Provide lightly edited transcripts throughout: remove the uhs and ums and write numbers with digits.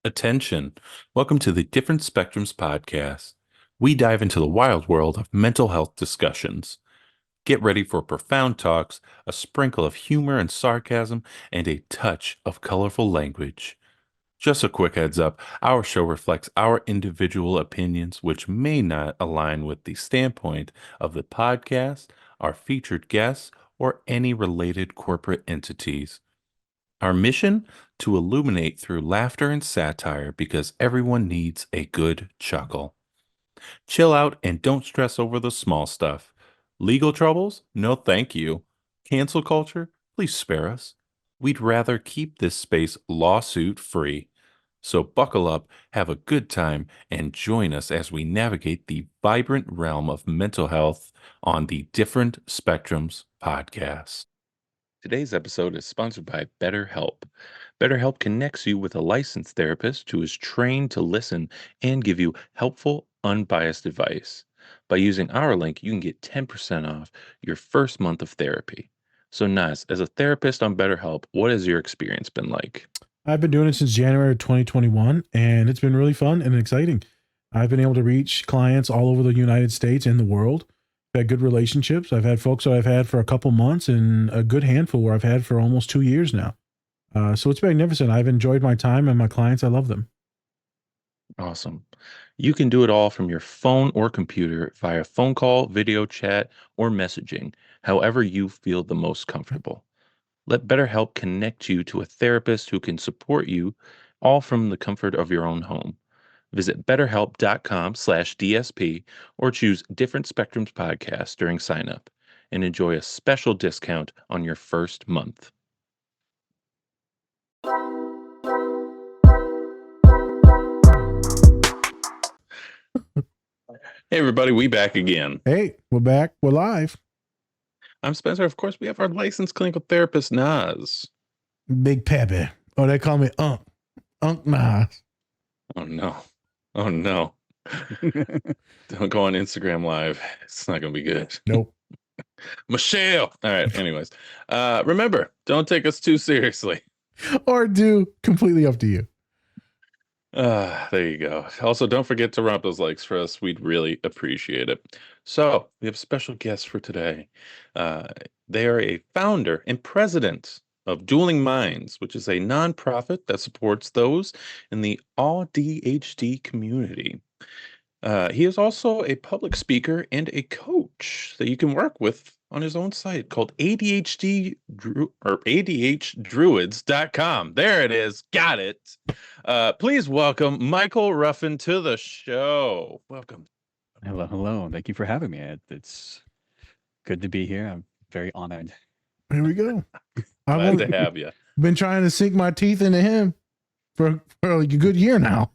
Attention. Welcome to the Different Spectrums podcast. We dive into the wild world of mental health discussions. Get ready for profound talks, a sprinkle of humor and sarcasm, and a touch of colorful language. Just a quick heads up, our show reflects our individual opinions, which may not align with the standpoint of the podcast, our featured guests, or any related corporate entities. Our mission? To illuminate through laughter and satire because everyone needs a good chuckle. Chill out and don't stress over the small stuff. Legal troubles? No, thank you. Cancel culture? Please spare us. We'd rather keep this space lawsuit free. So buckle up, have a good time, and join us as we navigate the vibrant realm of mental health on the Different Spectrums podcast. Today's episode is sponsored by BetterHelp. BetterHelp connects you with a licensed therapist who is trained to listen and give you helpful, unbiased advice. By using our link, you can get 10% off your first month of therapy. So, Naz, as a therapist on BetterHelp, what has your experience been like? I've been doing it since January 2021, and it's been really fun and exciting. I've been able to reach clients all over the United States and the world. I've had good relationships. I've had folks that I've had for a couple months and a good handful where I've had for almost 2 years now. So it's magnificent. I've enjoyed my time and my clients. I love them. Awesome. You can do it all from your phone or computer via phone call, video chat, or messaging, however you feel the most comfortable. Let BetterHelp connect you to a therapist who can support you all from the comfort of your own home. Visit betterhelp.com/DSP or choose Different Spectrums podcast during sign up and enjoy a special discount on your first month. Hey everybody, we back again. Hey, we're back. We're live. I'm Spencer. Of course, we have our licensed clinical therapist, Naz. Big Peppy. Oh, they call me Unc. Unc Nas. Oh no. Oh no. Don't go on Instagram Live. It's not going to be good. Nope. Michelle. All right. Anyways, remember, don't take us too seriously. Or do. Completely up to you. There you go. Also, don't forget to romp those likes for us. We'd really appreciate it. So, we have special guests for today. They are a founder and president of Dueling Minds, which is a nonprofit that supports those in the ADHD community. He is also a public speaker and a coach that you can work with on his own site called ADHDruids.com. There it is. Got it. Please welcome Michael Ruffin to the show. Welcome. Hello, hello. Thank you for having me. It's good to be here. I'm very honored. Here we go. Glad to have you. Been trying to sink my teeth into him for like a good year now.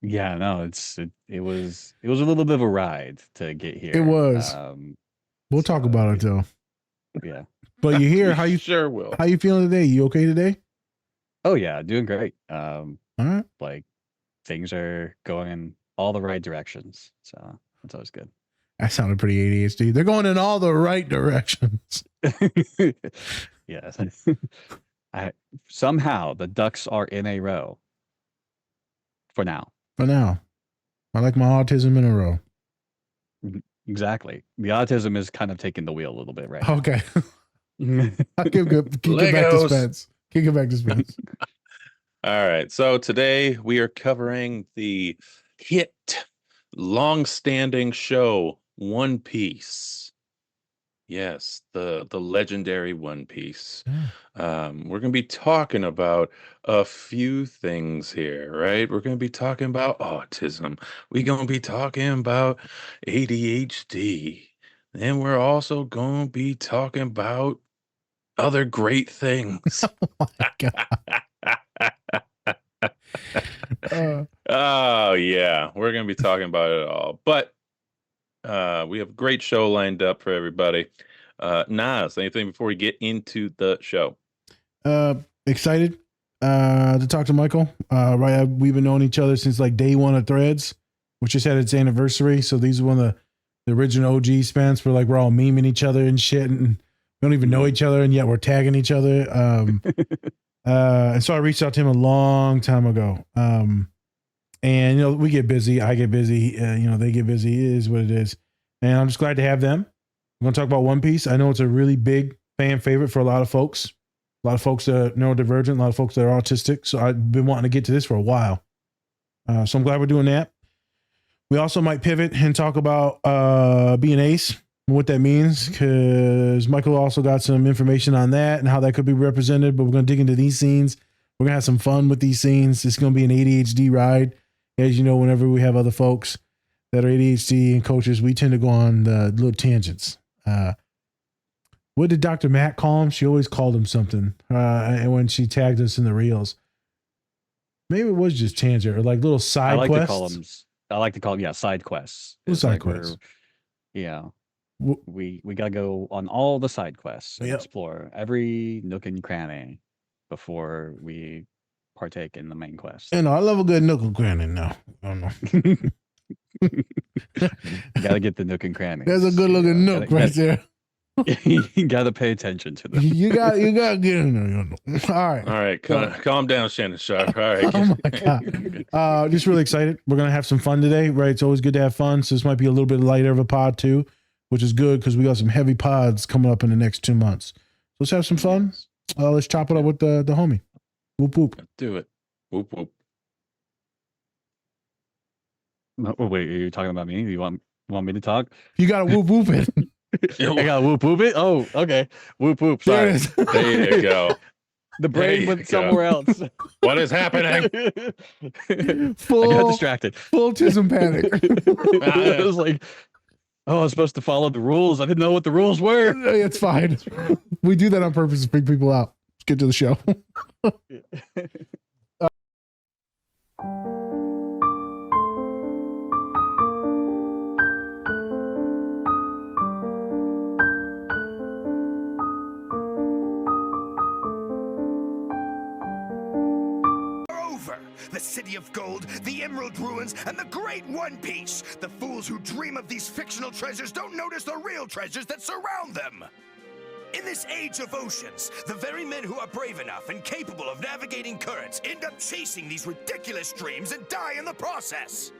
Yeah, no, it was a little bit of a ride to get here. It was. We'll talk about it though. Yeah. But you're here. How you sure will. How you feeling today? You okay today? Oh yeah, doing great. All right. Like things are going in all the right directions. So that's always good. That sounded pretty ADHD. They're going in all the right directions. Yes. Somehow the ducks are in a row. For now. For now. I like my autism in a row. Exactly. The autism is kind of taking the wheel a little bit right now. Okay. I'll kick it back to Spence. Kick it back to Spence. All right. So today we are covering the hit, long-standing show, One Piece. Yes, the legendary One Piece. We're going to be talking about a few things here, right? We're going to be talking about autism. We're going to be talking about ADHD. And we're also going to be talking about other great things. Oh my God. Oh, yeah. We're going to be talking about it all. But we have a great show lined up for everybody. Naz, anything before we get into the show? Excited to talk to Michael. Right, we've been knowing each other since like day one of Threads, which just had its anniversary. So these are one of the original OG spans where like we're all memeing each other and shit, and we don't even know each other, and yet we're tagging each other. And so I reached out to him a long time ago. And, we get busy. I get busy. They get busy. It is what it is. And I'm just glad to have them. We're going to talk about One Piece. I know it's a really big fan favorite for a lot of folks. A lot of folks that are neurodivergent, a lot of folks that are autistic. So I've been wanting to get to this for a while. So I'm glad we're doing that. We also might pivot and talk about being ace and what that means, because Michael also got some information on that and how that could be represented. But we're going to dig into these scenes. We're going to have some fun with these scenes. It's going to be an ADHD ride. As you know, whenever we have other folks that are ADHD and coaches, we tend to go on the little tangents. What did Dr. Matt call him? She always called him something. And when she tagged us in the reels, maybe it was just tangent or like little side quests. I like to call them, side quests. What side quests? We got to go on all the side quests and explore every nook and cranny before we partake in the main quest. I love a good nook and cranny now. I don't know. You got to get the nook and cranny. There's a good looking nook right there. You got to pay attention to them. You got to get in there. All right. Calm down, Shannon Sharp. All right. Oh my God. Just really excited. We're going to have some fun today, right? It's always good to have fun. So this might be a little bit lighter of a pod too, which is good because we got some heavy pods coming up in the next 2 months. Let's have some fun. Let's chop it up with the homie. Whoop, whoop. Do it. Whoop, whoop. Oh, wait, are you talking about me? You want me to talk? You got to whoop, whoop it. I got whoop whoop it. Oh, okay. Whoop whoop. Sorry. There you go. The brain went somewhere else. What is happening? I got distracted. Full autism panic. It was like, I was supposed to follow the rules. I didn't know what the rules were. It's fine. We do that on purpose to freak people out. Let's get to the show. The City of Gold, the Emerald Ruins, and the Great One Piece. The fools who dream of these fictional treasures don't notice the real treasures that surround them. In this age of oceans, the very men who are brave enough and capable of navigating currents end up chasing these ridiculous dreams and die in the process.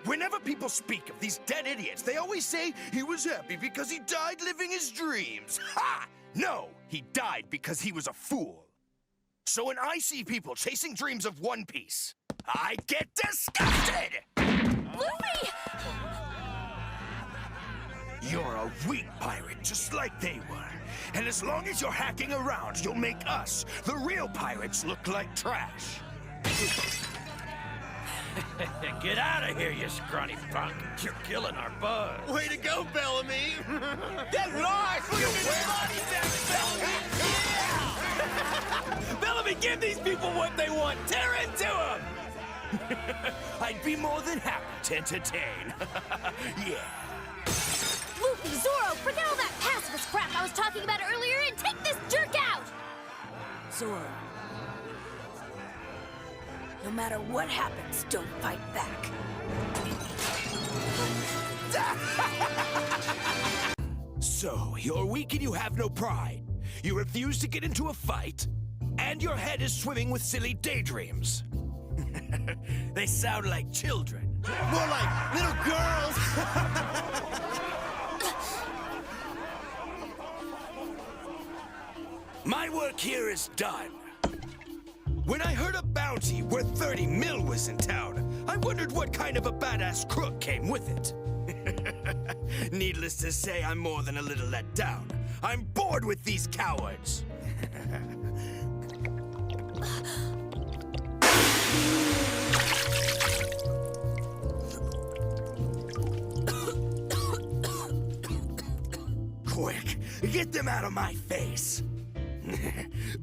Whenever people speak of these dead idiots, they always say he was happy because he died living his dreams. Ha! No, he died because he was a fool. So when I see people chasing dreams of One Piece, I get disgusted! Luffy! You're a weak pirate, just like they were. And as long as you're hacking around, you'll make us, the real pirates, look like trash. Get out of here, you scrawny punk. You're killing our buzz. Way to go, Bellamy! Get lost, you body Bellamy! Bellamy, give these people what they want. Tear into them! I'd be more than happy to entertain. Yeah. Luffy, Zoro, forget all that pacifist crap I was talking about earlier and take this jerk out! Zoro, no matter what happens, don't fight back. So, you're weak and you have no pride. You refuse to get into a fight, and your head is swimming with silly daydreams. They sound like children. More like little girls. My work here is done. When I heard a bounty worth 30 mil was in town, I wondered what kind of a badass crook came with it. Needless to say, I'm more than a little let down. I'm bored with these cowards. Quick, get them out of my face.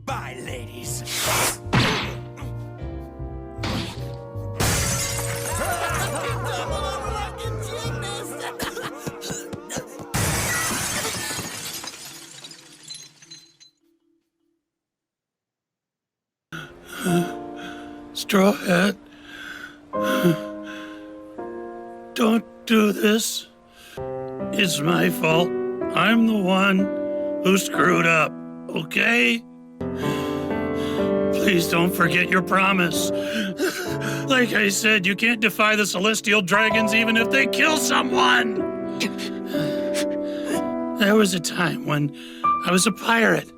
Bye, ladies. Straw Hat, don't do this. It's my fault. I'm the one who screwed up, okay? Please don't forget your promise. Like I said, you can't defy the celestial dragons even if they kill someone. There was a time when I was a pirate,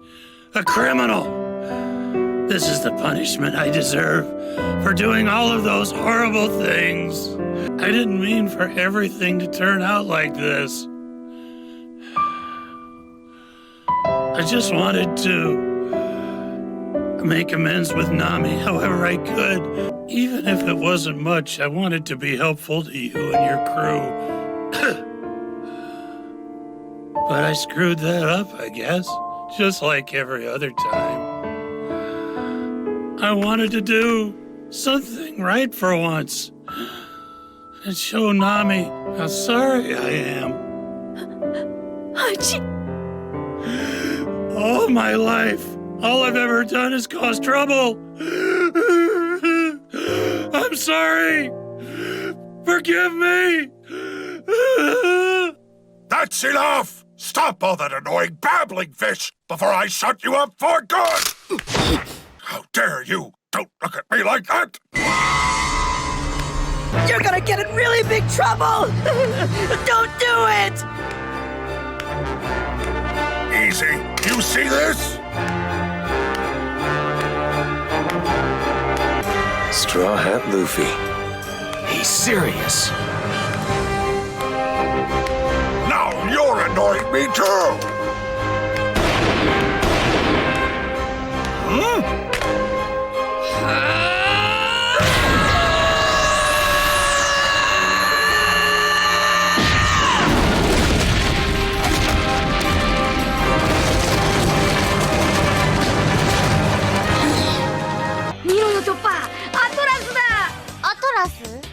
a criminal. This is the punishment I deserve for doing all of those horrible things. I didn't mean for everything to turn out like this. I just wanted to make amends with Nami however I could. Even if it wasn't much, I wanted to be helpful to you and your crew. But I screwed that up, I guess, just like every other time. I wanted to do something right for once and show Nami how sorry I am. Hachi! All my life, all I've ever done is cause trouble. I'm sorry. Forgive me. That's enough! Stop all that annoying babbling, fish, before I shut you up for good! How dare you! Don't look at me like that! You're gonna get in really big trouble! Don't do it! Easy. You see this? Straw Hat Luffy. He's serious. Now you're annoying me too!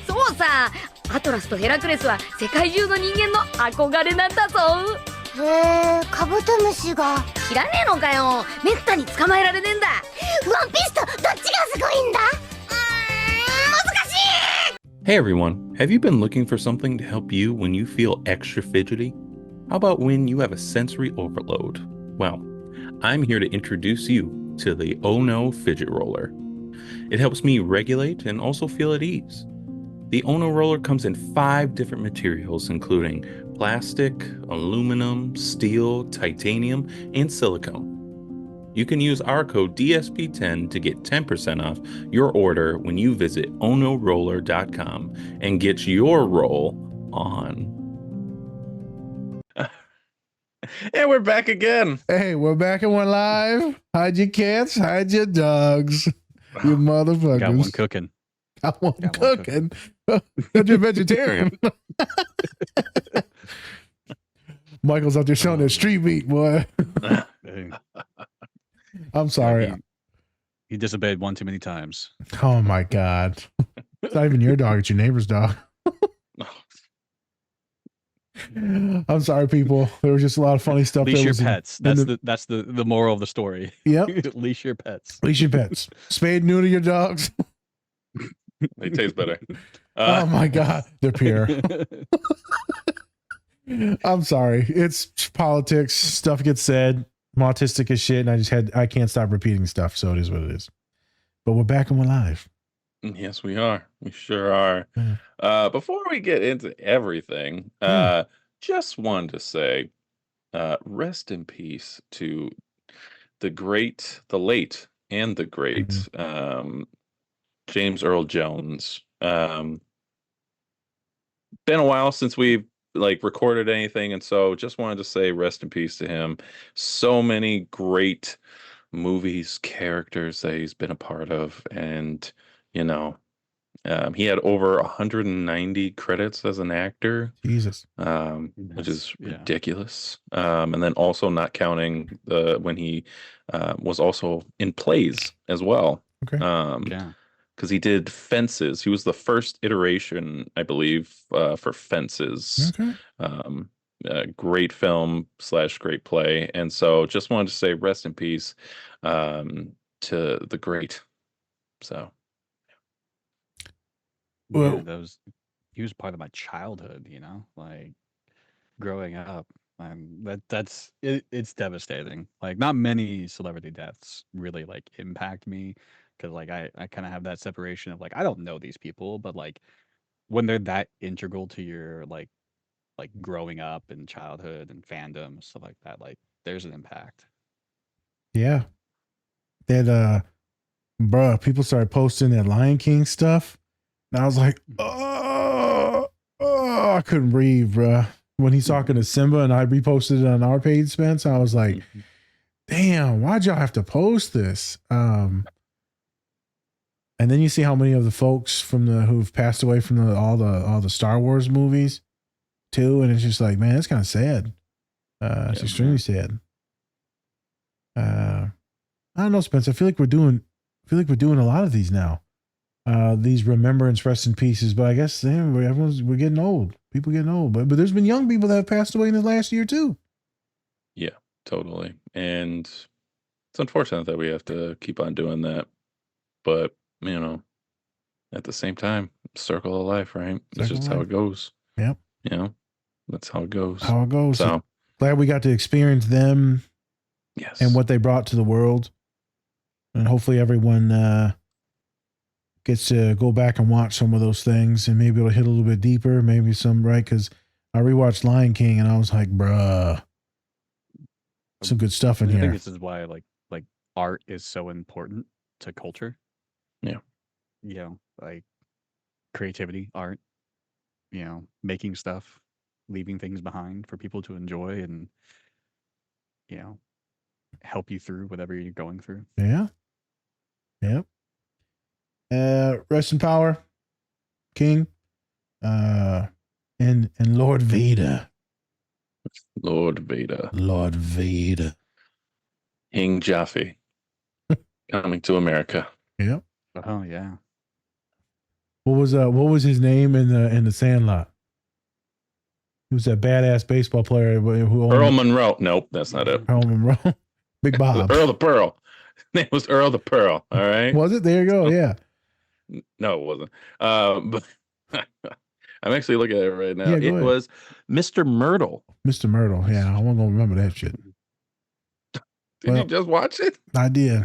そうさ、アトラスとヘラクレスは世界中の人間の憧れなんだぞ。へえ、カブトムシが知らねえのかよ。めったに捕まえられねえんだ。ワンピースとどっちがすごいんだ？難しい。 Hey everyone, have you been looking for something to help you when you feel extra fidgety? How about when you have a sensory overload? Well, I'm here to introduce you to the Oh No Fidget Roller. It helps me regulate and also feel at ease. The Ono roller comes in 5 different materials, including plastic, aluminum, steel, titanium, and silicone. You can use our code DSP10 to get 10% off your order when you visit onoroller.com and get your roll on. And we're back again. Hey, we're back and we're live. Hide your cats, hide your dogs. You motherfuckers. Got one cooking. Got one cooking. That you're vegetarian. Michael's out there showing that street meat, boy. I'm sorry. He disobeyed one too many times. Oh my God. It's not even your dog, it's your neighbor's dog. I'm sorry, people. There was just a lot of funny stuff. Leash your pets. That's the moral of the story. Yep. Leash your pets. Leash your pets. Spayed, neuter your dogs. They taste better. Oh my God. They're pure. I'm sorry. It's politics. Stuff gets said. I'm autistic as shit, and I can't stop repeating stuff, so it is what it is. But we're back and we're live. Yes, we are. We sure are. Before we get into everything, just wanted to say, rest in peace to the late and the great James Earl Jones. Been a while since we've recorded anything, and so just wanted to say rest in peace to him. So many great movies, characters that he's been a part of, and he had over 190 credits as an actor. Jesus. Which is ridiculous. And then also not counting when he was also in plays as well. Okay. Because he did Fences. He was the first iteration, I believe, for Fences. Okay. Great film / great play. And so just wanted to say rest in peace to the great. So. Well, he was part of my childhood, growing up. And it's devastating. Not many celebrity deaths really impact me because like I kind of have that separation of like I don't know these people, but like when they're that integral to your like growing up and childhood and fandom and stuff like that, like there's an impact. Yeah. That bruh, people started posting that Lion King stuff. And I was like, oh, I couldn't breathe, bruh. When he's talking to Simba and I reposted it on our page, Spence, I was like, damn, why'd y'all have to post this? And then you see how many of the folks from who've passed away from all the Star Wars movies too, and it's just like, man, it's kind of sad. It's extremely sad. I don't know, Spence. I feel like we're doing a lot of these now. These remembrance rest in pieces, but I guess we're getting old. People getting old, but there's been young people that have passed away in the last year too. Yeah, totally. And it's unfortunate that we have to keep on doing that, but at the same time, circle of life, right? That's just how it goes. Yep. That's how it goes. How it goes. So glad we got to experience them. Yes. And what they brought to the world, and hopefully everyone gets to go back and watch some of those things, and maybe it'll hit a little bit deeper, maybe some, right? Because I rewatched Lion King and I was like, bruh, some good stuff in here. I think this is why like art is so important to culture. Yeah. Like creativity, art, making stuff, leaving things behind for people to enjoy and help you through whatever you're going through. Yeah. Yep. Rest in power, King, and Lord Vader. Lord Vader. Lord Vader. King Jaffe coming to America. Yep. Oh yeah. What was his name in the Sandlot? He was that badass baseball player who Earl Monroe. Nope, that's not it. Earl Monroe. Big Bob. Earl the Pearl. His name was Earl the Pearl. All right. Was it? There you go. Yeah. No, it wasn't. But I'm actually looking at it right now. Yeah, It ahead. was Mr. Myrtle. Mr. Myrtle. Yeah, I wasn't gonna remember that shit. Did you just watch it? I did.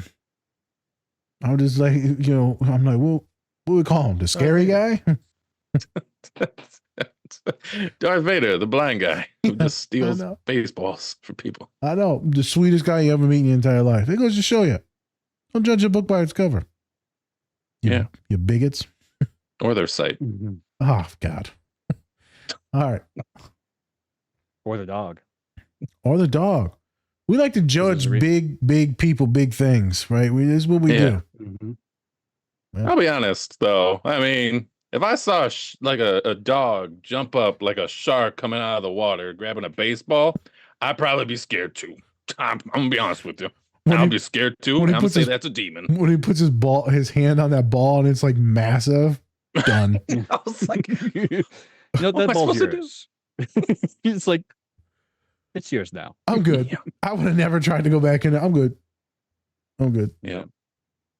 I was just like, I'm like, what do we call him? The scary guy? Darth Vader, the blind guy who just steals baseballs for people. I know. The sweetest guy you ever meet in your entire life. It goes to show you. Don't judge a book by its cover. You bigots. Or their site. Oh, God. All right. Or the dog. Or the dog. We like to judge big people, big things, right? This is what we do. I'll be honest, though. I mean, if I saw a dog jump up like a shark coming out of the water, grabbing a baseball, I'd probably be scared too. I'm gonna be honest with you. I'll be scared too. I'm gonna say that's a demon. When he puts his hand on that ball and it's like massive, done. I was like, that ball's yours. It's like, it's yours now. I'm good. I would have never tried to go back in there. I'm good. Yeah.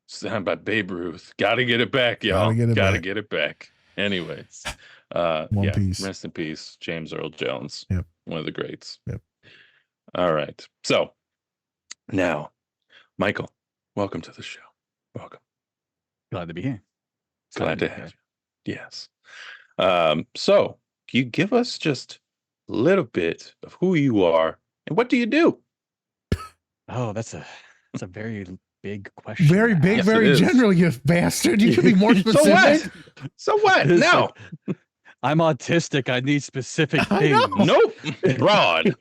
Signed by Babe Ruth. Gotta get it back, y'all. Gotta get it back. Anyways. One piece. Rest in peace, James Earl Jones. Yep. One of the greats. Yep. All right. So now, Michael, welcome to the show. Welcome. Glad to be here. Glad to have you. Yes. So can you give us just a little bit of who you are and what do you do? Oh, that's a very big question. Very big, very general, you bastard. You could be more specific. So what? No. I'm autistic. I need specific things. Nope. Broad.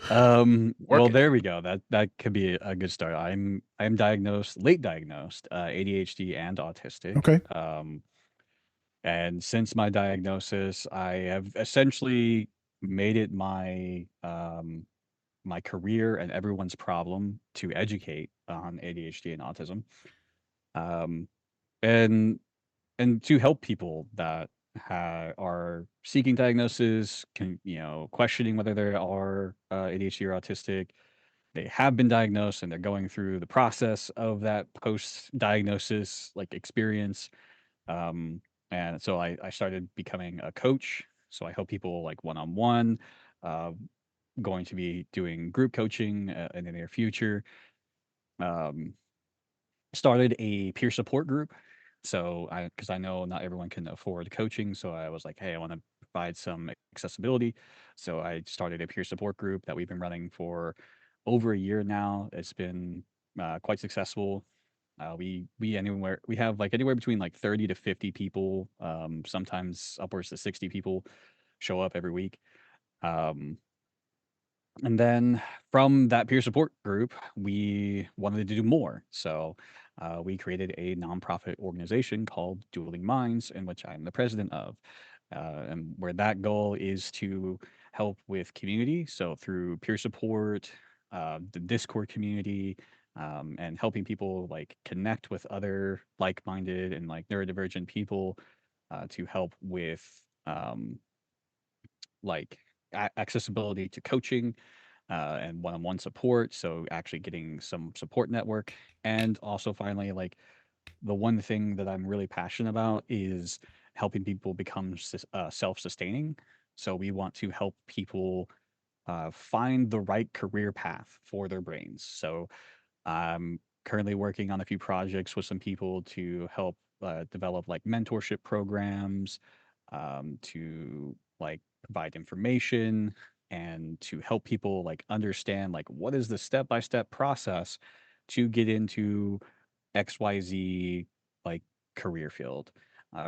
Well, there we go. That could be a good start. I'm late diagnosed, ADHD and autistic. Okay. And since my diagnosis, I have essentially made it my my career and everyone's problem to educate on ADHD and autism, and to help people that are seeking diagnosis, questioning whether they are ADHD or autistic. They have been diagnosed and they're going through the process of that post-diagnosis experience. And so I started becoming a coach. So I help people one-on-one. Going to be doing group coaching in the near future. started a peer support group. So because I know not everyone can afford coaching, so I was like, hey, I want to provide some accessibility. So I started a peer support group that we've been running for over a year now. It's been quite successful. We have like anywhere between like 30 to 50 people, sometimes upwards to 60 people show up every week. Um, and then from that peer support group, we wanted to do more. So we created a nonprofit organization called Dueling Minds, in which I'm the president of. And where that goal is to help with community. So through peer support, the Discord community, and helping people like connect with other like-minded and like neurodivergent people to help with like accessibility to coaching and one-on-one support. So actually getting some support network, and also finally, like the one thing that I'm really passionate about is helping people become self-sustaining. So we want to help people find the right career path for their brains. So I'm currently working on a few projects with some people to help develop like mentorship programs, to like provide information and to help people like understand like what is the step-by-step process to get into XYZ like career field.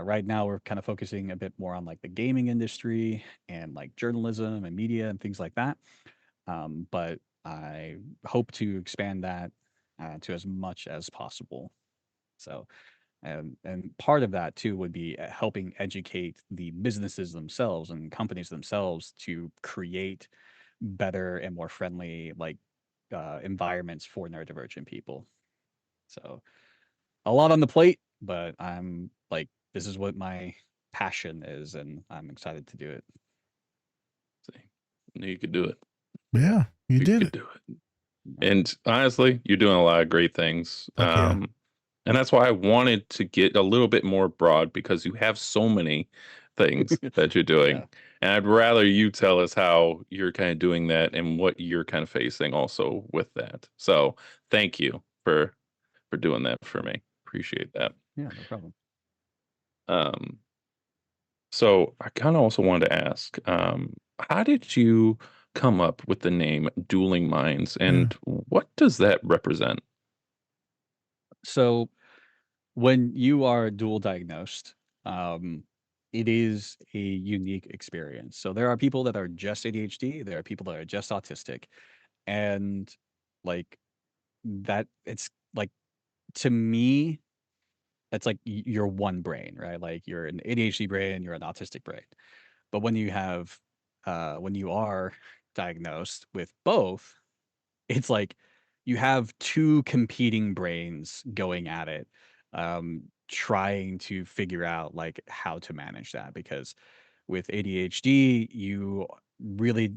Right now we're kind of focusing a bit more on like the gaming industry and like journalism and media and things like that. But I hope to expand that to as much as possible. So, and part of that too would be helping educate the businesses themselves and companies themselves to create better and more friendly like environments for neurodivergent people. So a lot on the plate, but I'm like, this is what my passion is, and I'm excited to do it. See, knew you could do it. Yeah, you did could it. do it. And honestly, you're doing a lot of great things. Yeah. And that's why I wanted to get a little bit more broad, because you have so many things that you're doing. Yeah. And I'd rather you tell us how you're kind of doing that and what you're kind of facing also with that. So thank you for doing that for me. Appreciate that. Yeah, no problem. So I kind of also wanted to ask, how did you come up with the name Dueling Minds, and what does that represent? So when you are dual diagnosed, it is a unique experience. So there are people that are just ADHD, there are people that are just autistic, and like that, it's like, to me, it's like you're one brain, right? Like you're an ADHD brain, you're an autistic brain. But when you are diagnosed with both, it's like you have two competing brains going at it, trying to figure out like how to manage that. Because with ADHD, you really,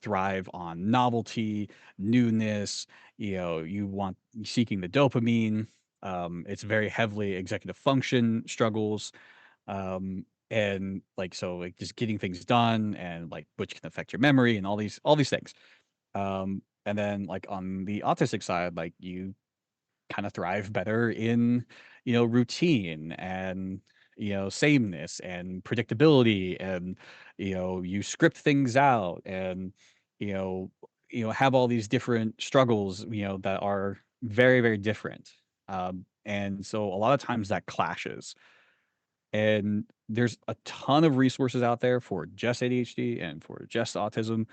thrive on novelty, newness, you want seeking the dopamine. It's very heavily executive function struggles. And like, so like just getting things done, and like which can affect your memory and all these things. And then like on the autistic side, like you kind of thrive better in, routine and, sameness and predictability, and, you script things out, and, you know, have all these different struggles, that are very, very different. And so a lot of times that clashes. And there's a ton of resources out there for just ADHD and for just autism,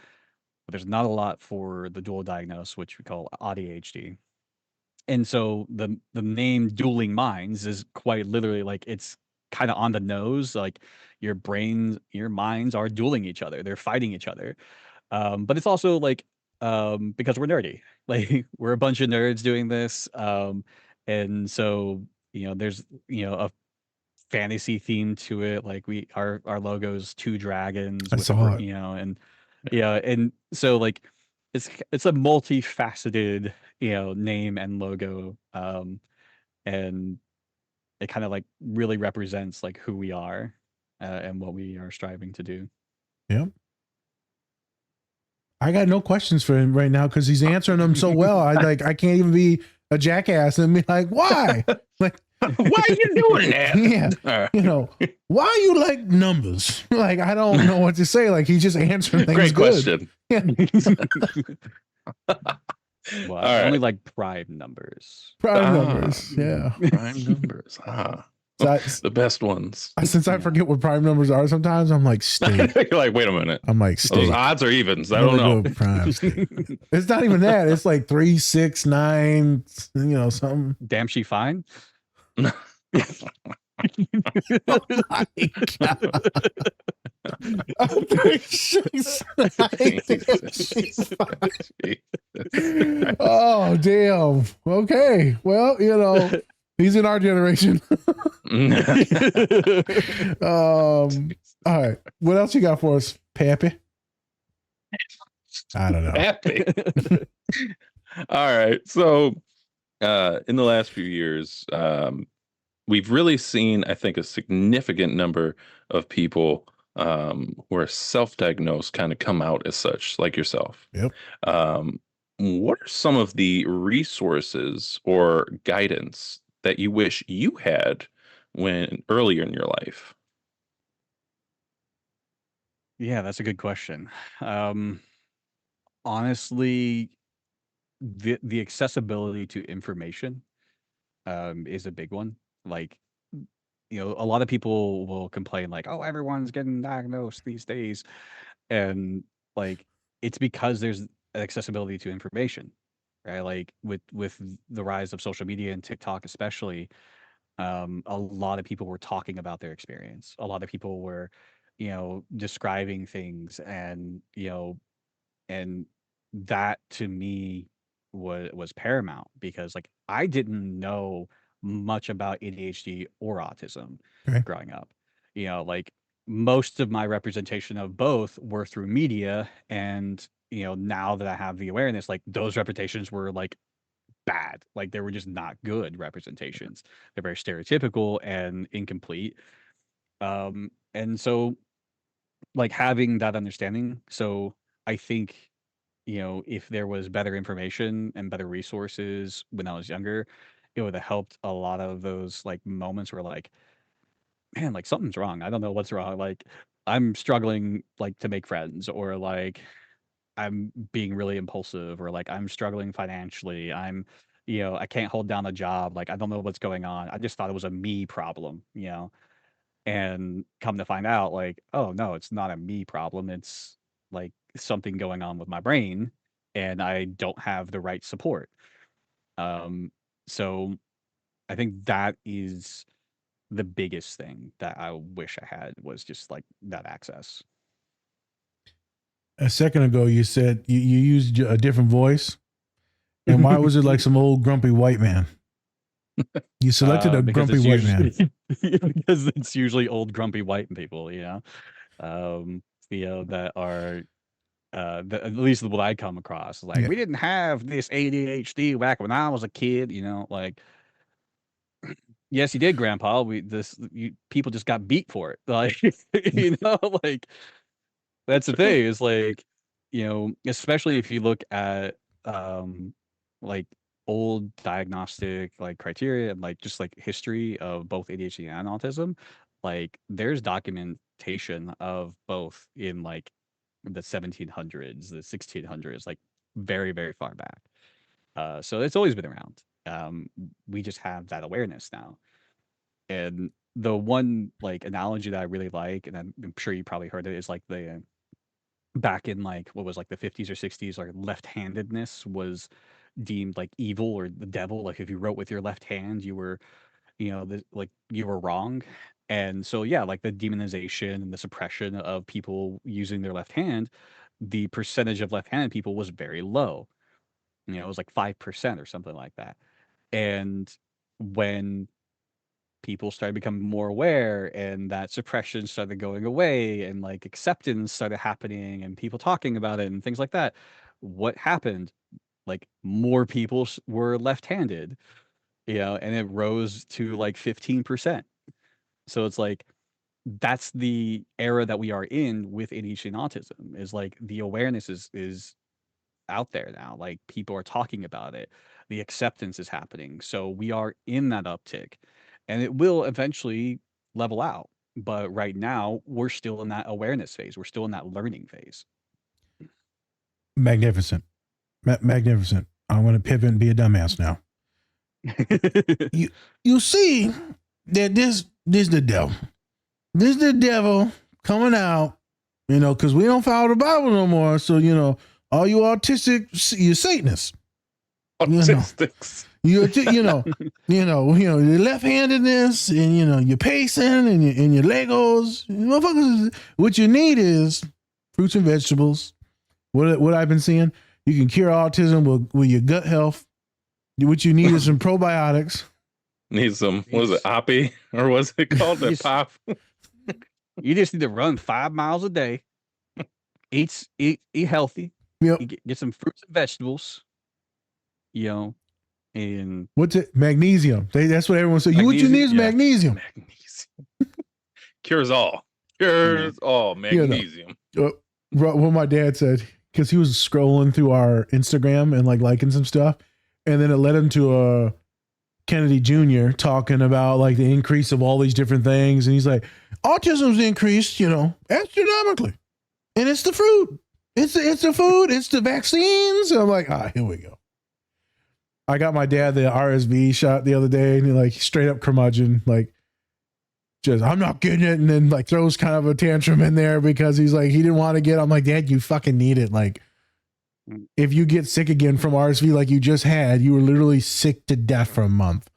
but there's not a lot for the dual diagnosed, which we call ADHD. And so the name Dueling Minds is quite literally like, it's kind of on the nose, like your minds are dueling each other. They're fighting each other. But it's also like, because we're nerdy, like we're a bunch of nerds doing this. And so, there's, a fantasy theme to it. Like our logo's two dragons I with saw it. and yeah, and so like it's a multifaceted, name and logo. And it kind of like really represents like who we are, and what we are striving to do. Yep. I got no questions for him right now because he's answering them so well. I can't even be a jackass and be like, why? Like, Why are you doing that? yeah, you know, why you like numbers? Like, I don't know what to say. Like, he's just answering things Great good. question. Yeah. Well, All I only right. like prime numbers. Prime numbers. Yeah. Prime numbers. So The best ones. since I forget what prime numbers are, sometimes I'm like steak. You're like, wait a minute. I'm like Those steak. odds or evens? I I'm don't gonna know. go prime steak. It's not even that. It's like 3, 6, 9. You know, something. Damn, she fine. Oh my god. Oh damn. Okay. Well, you know, he's in our generation. All right. What else you got for us, Pappy? I don't know. Happy. All right. So in the last few years, we've really seen, I think, a significant number of people who are self-diagnosed kind of come out as such, like yourself. Yep. What are some of the resources or guidance that you wish you had when earlier in your life? Yeah, that's a good question. Honestly, the accessibility to information is a big one. Like, you know, a lot of people will complain like, "Oh, everyone's getting diagnosed these days," and like, it's because there's accessibility to information, right? Like with the rise of social media and TikTok, especially, a lot of people were talking about their experience. A lot of people were, you know, describing things, and and that to me was paramount because like I didn't know much about ADHD or autism Okay. growing up. You know, like most of my representation of both were through media, and now that I have the awareness, like those representations were like bad. Like they were just not good representations. They're very stereotypical and incomplete. And so like having that understanding, so I think if there was better information and better resources when I was younger, it would have helped a lot of those like moments where like, man, like something's wrong. I don't know what's wrong. Like I'm struggling like to make friends, or like I'm being really impulsive, or like I'm struggling financially. I can't hold down a job. Like I don't know what's going on. I just thought it was a me problem. And come to find out, like, oh no, it's not a me problem. It's like something going on with my brain, and I don't have the right support. So I think that is the biggest thing that I wish I had, was just like that access. A second ago, you said you used a different voice. And why was it like some old grumpy white man? You selected a Because grumpy white man. because it's usually old grumpy white people, that are at least what I come across. Like, Yeah. we didn't have this ADHD back when I was a kid, like, yes, you did, Grandpa. People just got beat for it. Like, like that's the thing, is like, especially if you look at like old diagnostic like criteria and like just like history of both ADHD and autism, like there's documentation of both in like the 1700s, the 1600s, like very, very far back. So it's always been around. We just have that awareness now. And the one like analogy that I really like, and I'm sure you probably heard it, is like the back in like what was like the 50s or 60s, like left-handedness was deemed like evil or the devil. Like if you wrote with your left hand, you were, like you were wrong. And so yeah, like the demonization and the suppression of people using their left hand, the percentage of left-handed people was very low. It was like 5% or something like that. And when people started becoming more aware, and that suppression started going away, and like acceptance started happening, and people talking about it and things like that, what happened? Like more people were left-handed, and it rose to like 15%. So it's like that's the era that we are in with ADHD and autism, is like the awareness is out there now. Like people are talking about it. the acceptance is happening. So we are in that uptick, and it will eventually level out. But right now, we're still in that awareness phase. We're still in that learning phase. Magnificent. Magnificent. I'm going to pivot and be a dumbass now. You see that this the devil. This the devil coming out, because we don't follow the Bible no more. So, all you autistic, you Satanists. Autistics. Your left-handedness and your pacing and your Legos. Motherfuckers, what you need is fruits and vegetables. What I've been seeing, you can cure autism with your gut health. What you need is some probiotics. Need some, was it Oppie? Or was it called the pop? You just need to run 5 miles a day. Eat healthy. Yep. Get some fruits and vegetables. And what's it? Magnesium. That's what everyone says. What you need is magnesium. Magnesium. Cures all. Cures all. Magnesium. What my dad said, because he was scrolling through our Instagram and liking some stuff, and then it led him to Kennedy Jr. talking about the increase of all these different things, and he's like, autism's increased, astronomically, and it's the fruit, it's the food, it's the vaccines. And I'm like, here we go. I got my dad the RSV shot the other day, and he straight up curmudgeon, just, I'm not getting it, and then throws kind of a tantrum in there because he's he didn't want to get. I'm like, Dad, you fucking need it. If you get sick again from RSV like you just had, you were literally sick to death for a month.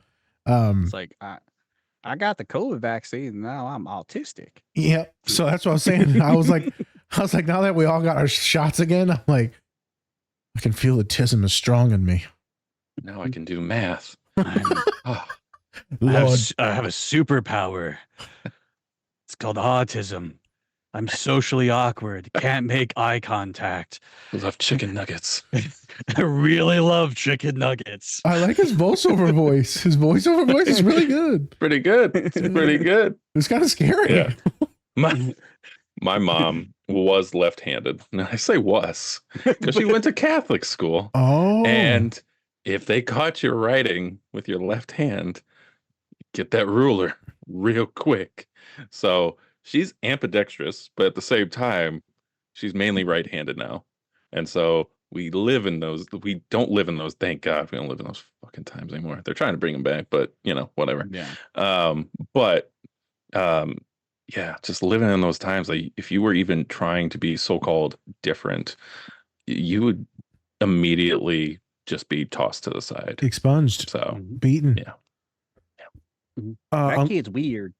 It's I got the COVID vaccine, and now I'm autistic. Yeah, so that's what I was saying. I was like, now that we all got our shots again, I'm like, I can feel the autism is strong in me. Now I can do math. I have a superpower. It's called autism. I'm socially awkward. Can't make eye contact. I love chicken nuggets. I really love chicken nuggets. I like his voiceover voice. His voiceover voice is really good. Pretty good. It's pretty good. It's kind of scary. Yeah. My mom was left-handed. And I say was because she went to Catholic school. Oh. And if they caught you writing with your left hand, get that ruler real quick. So she's ambidextrous, but at the same time, she's mainly right-handed now. And so we don't live in those. Thank God we don't live in those fucking times anymore. They're trying to bring them back, but whatever. Yeah. Yeah, just living in those times, if you were even trying to be so-called different, you would immediately just be tossed to the side. Expunged. So beaten. Yeah. That kid's weird.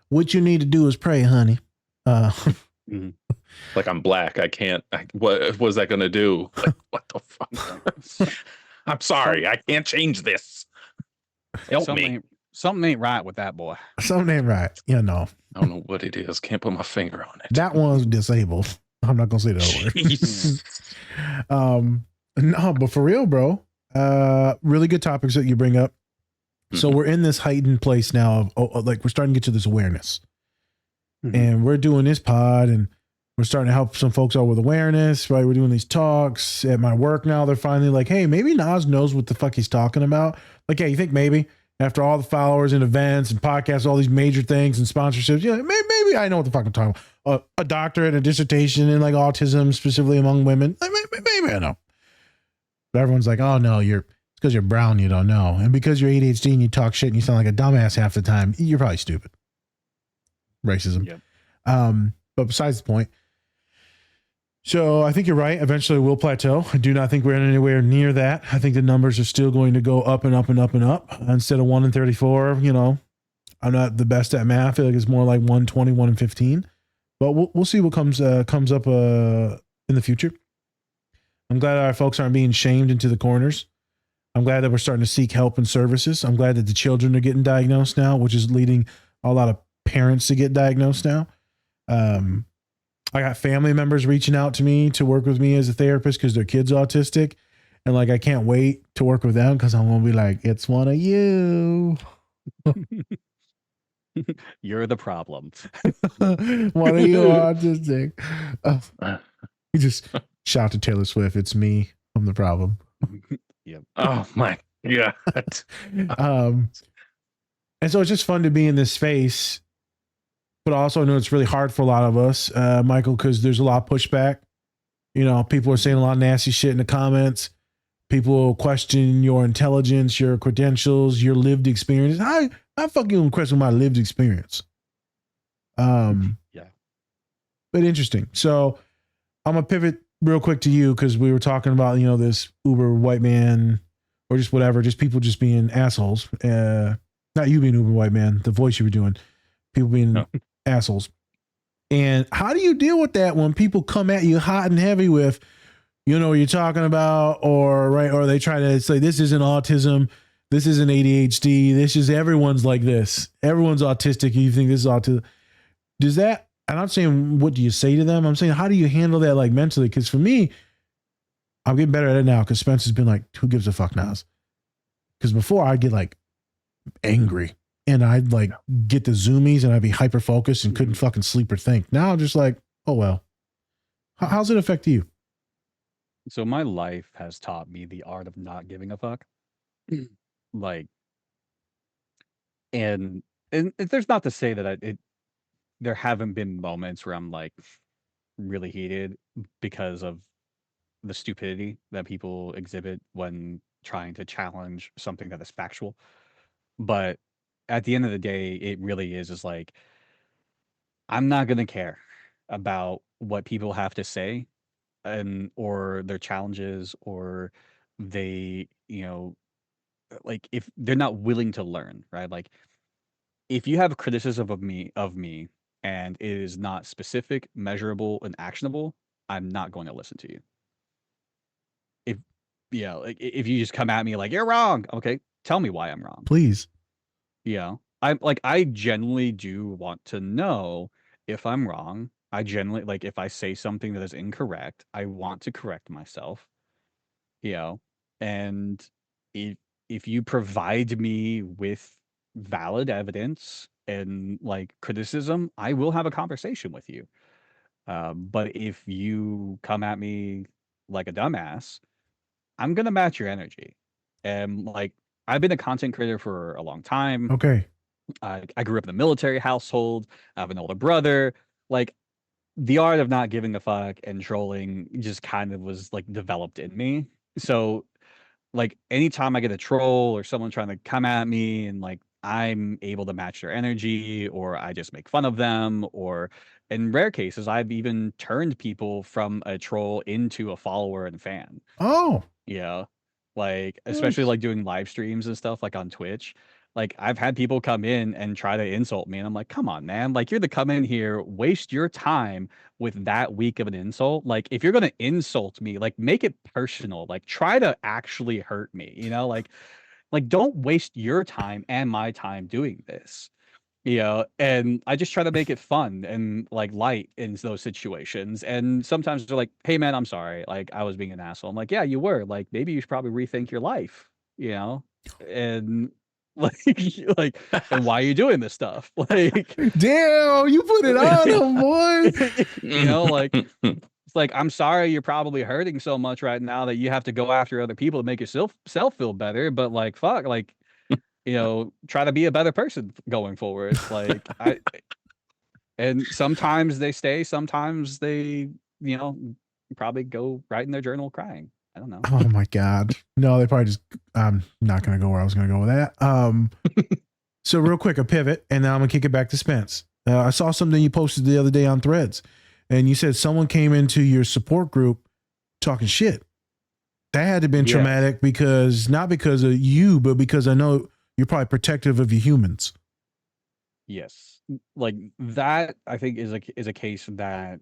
What you need to do is pray, honey. I'm black. I can't. What was that going to do? What the fuck? I'm sorry. I can't change this. Help me. Something ain't right with that boy. Something ain't right. I don't know what it is. Can't put my finger on it. That one's disabled. I'm not gonna say that word. No, but for real, bro. Really good topics that you bring up. So we're in this heightened place now of we're starting to get to this awareness. And we're doing this pod and we're starting to help some folks out with awareness, right? We're doing these talks at my work now. They're finally like, hey, maybe Nas knows what the fuck he's talking about. Yeah, you think maybe after all the followers and events and podcasts, all these major things and sponsorships, maybe I know what the fuck I'm talking about. A doctorate, a dissertation in autism, specifically among women. Maybe I know. But everyone's like, oh no, it's because you're brown, you don't know. And because you're ADHD and you talk shit and you sound like a dumbass half the time, you're probably stupid. Racism. Yep. But besides the point. So I think you're right. Eventually we'll plateau. I do not think we're anywhere near that. I think the numbers are still going to go up and up and up and up. Instead of 1 in 34, I'm not the best at math. I feel like it's more like 120, 1 in 15. But we'll see what comes up in the future. I'm glad our folks aren't being shamed into the corners. I'm glad that we're starting to seek help and services. I'm glad that the children are getting diagnosed now, which is leading a lot of parents to get diagnosed now. I got family members reaching out to me to work with me as a therapist because their kid's autistic. And I can't wait to work with them because I'm going to be like, it's one of you. You're the problem. One of you autistic. You just shout to Taylor Swift. It's me. I'm the problem. Yep. Oh my god. And so it's just fun to be in this space, but also I know it's really hard for a lot of us, Michael, because there's a lot of pushback. You know, people are saying a lot of nasty shit in the comments. People question your intelligence, your credentials, your lived experience. I fucking question my lived experience. Yeah. But interesting. So I'm gonna pivot real quick to you because we were talking about, you know, this uber white man or just whatever, just people just being assholes. Not you being uber white man, the voice you were doing, people being assholes. And how do you deal with that when people come at you hot and heavy with, you know what you're talking about, or right, or they try to say this isn't autism, this isn't ADHD, this is everyone's like this, everyone's autistic. You think this is autism? Does that? And I'm saying, what do you say to them? I'm saying, how do you handle that like mentally? Because for me, I'm getting better at it now. Because Spencer's been like, who gives a fuck now? Because before I'd get like angry and I'd like get the zoomies and I'd be hyper focused and couldn't fucking sleep or think. Now I'm just like, oh well. How's it affect you? So my life has taught me the art of not giving a fuck. Like, and there's not to say that there haven't been moments where I'm like really heated because of the stupidity that people exhibit when trying to challenge something that is factual. But at the end of the day, it really is like, I'm not going to care about what people have to say and or their challenges or they, you know, like if they're not willing to learn, right? Like if you have a criticism of me and it is not specific, measurable, and actionable, I'm not going to listen to you. If yeah, like if you just come at me like you're wrong, okay, tell me why I'm wrong. Please. Yeah. I genuinely do want to know if I'm wrong. I genuinely like if I say something that is incorrect, I want to correct myself. You know, and if you provide me with valid evidence and like criticism, I will have a conversation with you. But if you come at me like a dumbass, I'm gonna match your energy. And like I've been a content creator for a long time. Okay. I grew up in a military household. I have an older brother. Like the art of not giving a fuck and trolling just kind of was like developed in me. So like anytime I get a troll or someone trying to come at me and like I'm able to match their energy or I just make fun of them or in rare cases I've even turned people from a troll into a follower and fan. Oh. Yeah. Like, especially Nice. like doing live streams and stuff like on Twitch. Like, I've had people come in and try to insult me, and I'm like, come on, man. Like, you're the come in here, waste your time with that weak of an insult. Like, if you're gonna insult me, like make it personal. Like, try to actually hurt me, you know? Like don't waste your time and my time doing this. You know, and I just try to make it fun and like light in those situations. And sometimes they're like, "Hey, man, I'm sorry. Like, I was being an asshole." I'm like, "Yeah, you were. Like, maybe you should probably rethink your life." You know, and like, like, and why are you doing this stuff? Like, Damn, you put it on him, boy. you know, like it's like I'm sorry you're probably hurting so much right now that you have to go after other people to make yourself self feel better. But like, fuck, like you know, try to be a better person going forward. Like and sometimes they stay, sometimes they, you know, probably go right in their journal crying. I don't know. Oh my God. No, they probably just, I'm not going to go where I was going to go with that. So real quick, a pivot, and then I'm going to kick it back to Spence. I saw something you posted the other day on Threads, and you said someone came into your support group talking shit. That had to have been traumatic because, not because of you, but because I know you're probably protective of your humans. Yes. Like that I think is a case that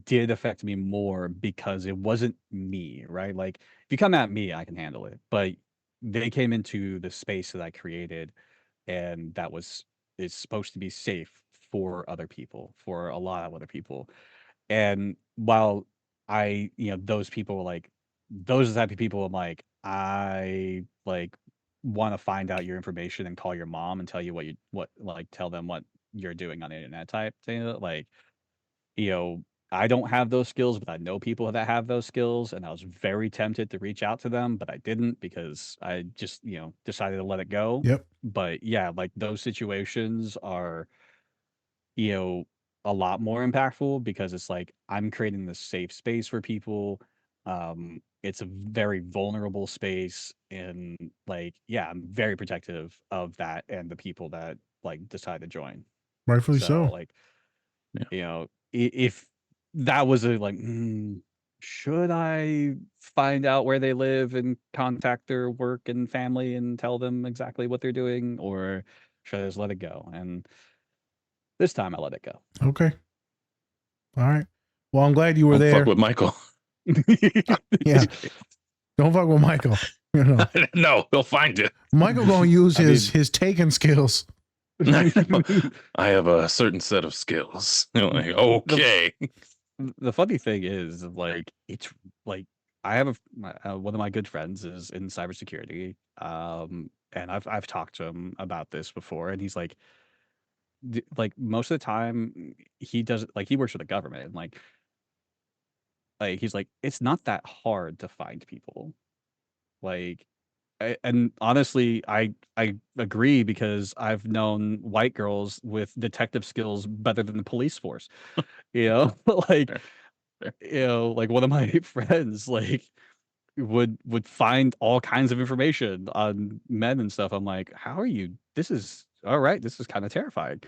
did affect me more because it wasn't me, right? Like if you come at me, I can handle it. But they came into the space that I created and that was it's supposed to be safe for other people, for a lot of other people. And while I, you know, those people were like those are the type of people I'm like, I like want to find out your information and call your mom and tell you what like tell them what you're doing on the internet type thing. Like, you know, I don't have those skills, but I know people that have those skills, and I was very tempted to reach out to them, but I didn't because I just, decided to let it go. Yep. But yeah, like those situations are, you know, a lot more impactful because it's like I'm creating this safe space for people. It's a very vulnerable space, and like, yeah, I'm very protective of that and the people that like decide to join. Rightfully So so. like, Yeah. if that was a like, should I find out where they live and contact their work and family and tell them exactly what they're doing, or should I just let it go? And this time I let it go. Okay. All right. Well, I'm glad you were Don't there. fuck with Michael. Yeah. Don't fuck with Michael. No, he'll find it. Michael gonna use I his taking skills. I have a certain set of skills. Like, okay. The funny thing is, like, it's like I have one of my good friends is in cybersecurity, and I've talked to him about this before, and he's like most of the time he does like he works for the government, and like he's like it's not that hard to find people, like. And honestly, I agree because I've known white girls with detective skills better than the police force. Like like one of my friends like would find all kinds of information on men and stuff. I'm like, how are you? This is all right. This is kind of terrifying.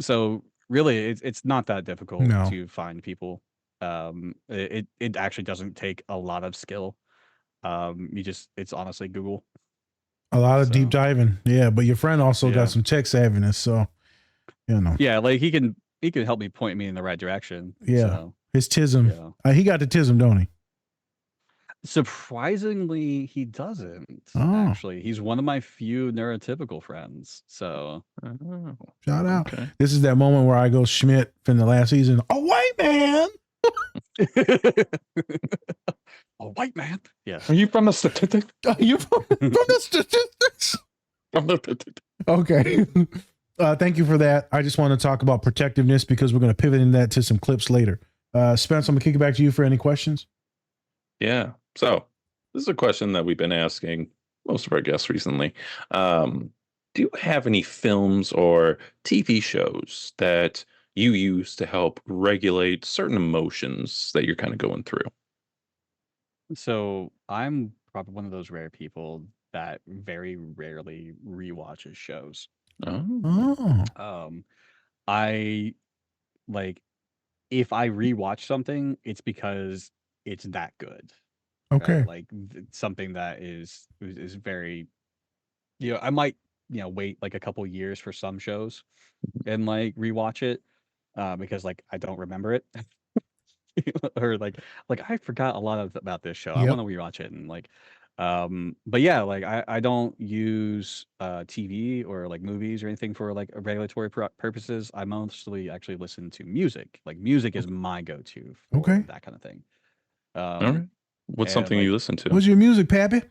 So really, it's not that difficult No. to find people. It actually doesn't take a lot of skill. It's honestly Google. A lot of deep So, diving. Yeah, but your friend also Yeah. got some tech savviness, so yeah, like he can help me point me in the right direction. Yeah. So, His tism. yeah. He got the tism, don't he? Surprisingly, he doesn't. Oh. Actually, he's one of my few neurotypical friends. So, Shout out. Okay. This is that moment where I go Schmidt from the last season. A white man. a white man. Yes. Are you from the statistic? Are you from the statistics? Okay. Thank you for that. I just want to talk about protectiveness because we're going to pivot into that to some clips later. Spence, I'm going to kick it back to you for any questions. Yeah. So this is a question that we've been asking most of our guests recently. Do you have any films or TV shows that you use to help regulate certain emotions that you're kind of going through? So I'm probably one of those rare people that very rarely rewatches shows. Oh. I like if I rewatch something, it's because it's that good. Okay. Right? Like something that is very, I might, wait like a couple years for some shows and like rewatch it because like I don't remember it. Or like I forgot a lot about this show. I Yep. want to rewatch it and like but yeah, like I don't use TV or like movies or anything for like regulatory purposes. I mostly actually listen to music. Like music is my go-to for Okay. that kind of thing. All right. What's and, something like, you listen to? What's your music, Pappy?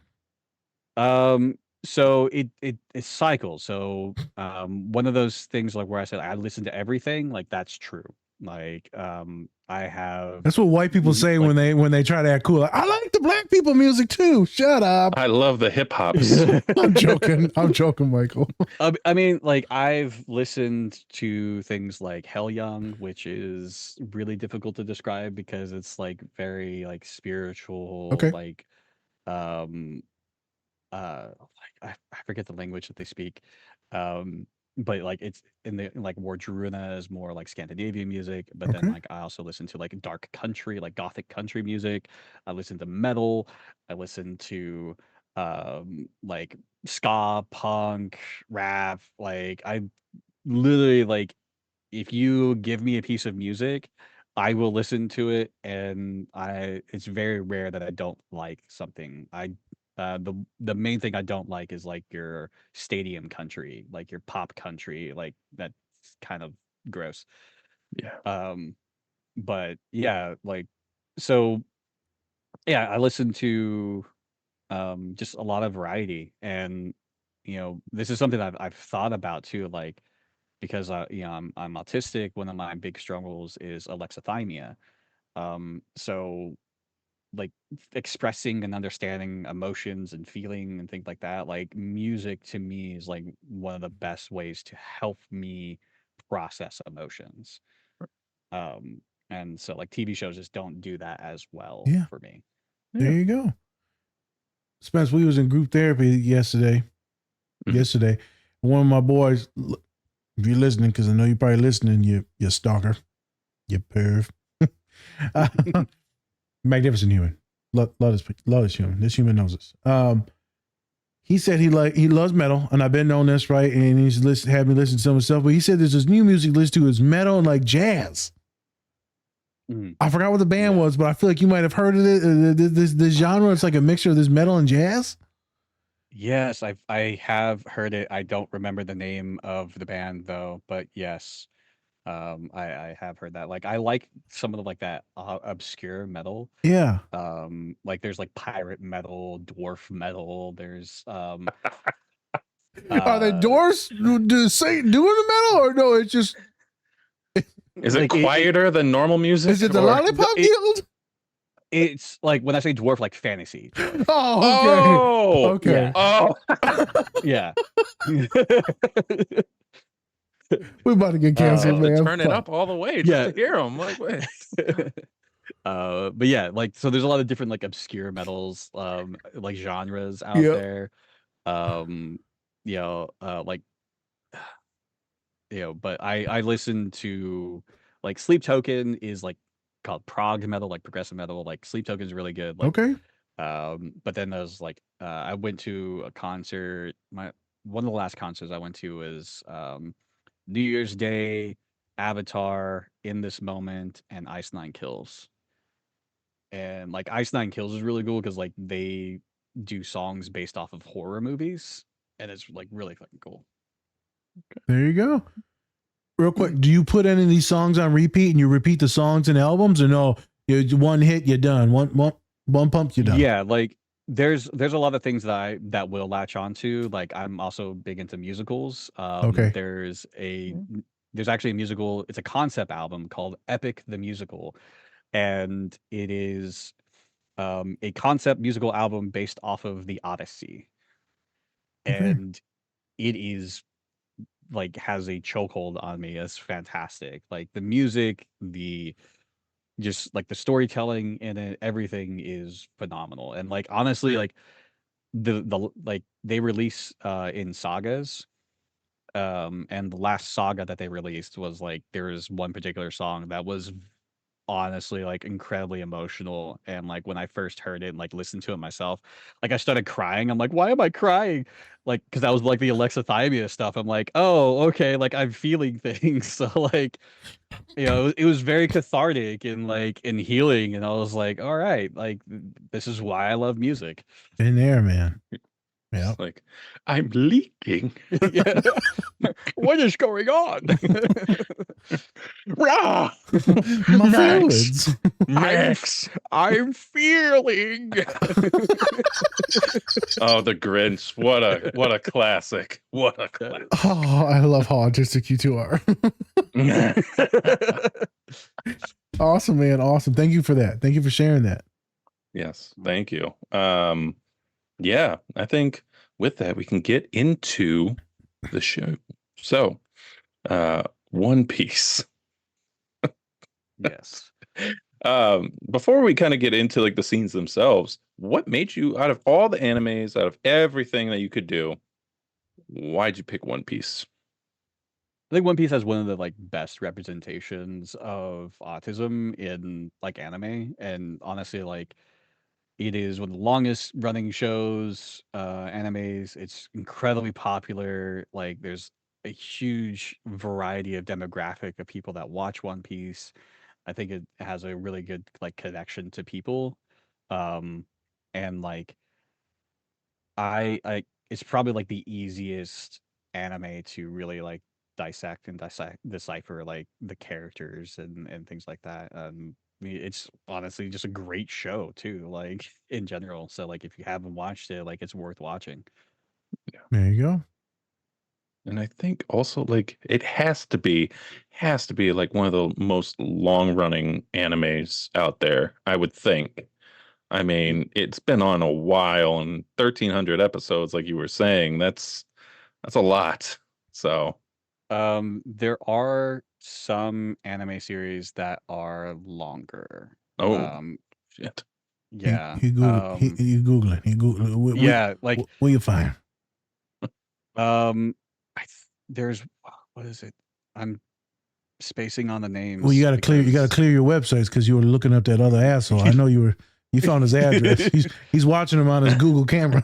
So it cycles. So one of those things like where I said I listen to everything, like that's true. Like I have That's what white people say like, when they try to act cool. Like, I like the black people music too. Shut up. I love the hip hops. I'm joking. I'm joking, Michael. I mean, like I've listened to things like Hell Young, which is really difficult to describe because it's like very like spiritual, Okay. like like I forget the language that they speak. But like it's in like more Druina is more like Scandinavian music, but Okay. then like I also listen to like dark country, like gothic country music. I listen to metal. I listen to like ska, punk, rap. Like I literally like if you give me a piece of music, I will listen to it, and it's very rare that I don't like something. The main thing I don't like is like your stadium country, like your pop country, like that's kind of gross. Yeah. But yeah, like so yeah, I listen to just a lot of variety, and this is something I've thought about too, like because I'm autistic. One of my big struggles is alexithymia. So like expressing and understanding emotions and feeling and things like that, like music to me is like one of the best ways to help me process emotions. Um, and so like TV shows just don't do that as well Yeah. for me. There you go. Spence, we was in group therapy yesterday. Yesterday, one of my boys, if you're listening, because I know you're probably listening, you stalker, you perv. Magnificent human. Love this human. This human knows us. He said he loves metal, and I've been on this, right? And he's had me listen to some of stuff, but he said there's this new music to listen to is metal and like jazz. I forgot what the band was, but I feel like you might have heard of it. This genre, it's like a mixture of this metal and jazz. Yes, I have heard it. I don't remember the name of the band though, but yes, I have heard that. Like I like some of the like that obscure metal. Yeah. Like there's like pirate metal, dwarf metal. There's Are they doors doing the metal or no? It's just is it quieter than normal music? Is it the Lollipop Guild? It's like when I say dwarf, like fantasy. Dwarf. Oh, okay. Yeah. Oh, yeah. We about to get canceled, man. Turn it up all the way just to hear them. Like, wait. But yeah, like so there's a lot of different like obscure metals, like genres out there. Like but I listen to like Sleep Token is like called prog metal, like progressive metal. Like Sleep Token is really good. Like, okay. But then there's like I went to a concert. One of the last concerts I went to was New Year's Day, Avatar, In This Moment, and Ice Nine Kills. And like Ice Nine Kills is really cool because like they do songs based off of horror movies, and it's like really fucking cool. There you go. Real quick, do you put any of these songs on repeat and you repeat the songs and albums, or no? You one hit, you're done. One pump, you're done. Yeah, like there's a lot of things that will latch onto. Like I'm also big into musicals. Okay. There's actually a musical. It's a concept album called Epic the Musical, and it is a concept musical album based off of the Odyssey, and it is like has a chokehold on me. It's fantastic. Like the music, just like the storytelling in it, everything is phenomenal. And like honestly, like the like they release in sagas. And the last saga that they released was like there is one particular song that was honestly like incredibly emotional, and like when I first heard it and like listened to it myself, like I started crying. I'm like, why am I crying? Like because that was like the alexithymia stuff. I'm like, oh okay, like I'm feeling things. So like it was very cathartic and like and healing, and I was like, all right, like this is why I love music. In there, man. Yeah. Like I'm leaking. Yeah. What is going on? Rah! My Max. fluids. Max. I'm feeling. Oh, the Grinch. What a classic. What a classic. Oh, I love how autistic you two are. Awesome, man. Awesome. Thank you for that. Thank you for sharing that. Yes, thank you. Yeah, I think with that we can get into the show. So, One Piece. Yes. Before we kind of get into like the scenes themselves, what made you, out of all the animes, out of everything that you could do, why'd you pick One Piece? I think One Piece has one of the like best representations of autism in like anime, and honestly, like it is one of the longest running shows, animes. It's incredibly popular. Like there's a huge variety of demographic of people that watch One Piece. I think it has a really good like connection to people, and like I it's probably like the easiest anime to really like dissect and decipher like the characters and things like that. It's honestly just a great show too, like in general. So like if you haven't watched it, like it's worth watching. There you go. And I think also like it has to be like one of the most long running animes out there, I would think. I mean, it's been on a while and 1,300 episodes, like you were saying, that's a lot. So, There are some anime series that are longer. oh Um, shit. yeah. He Googling. He Googling. Yeah, like where you find? there's what is it? I'm spacing on the names. Well, you got to clear your websites because you were looking up that other asshole. I know you found his address. He's watching him on his Google camera.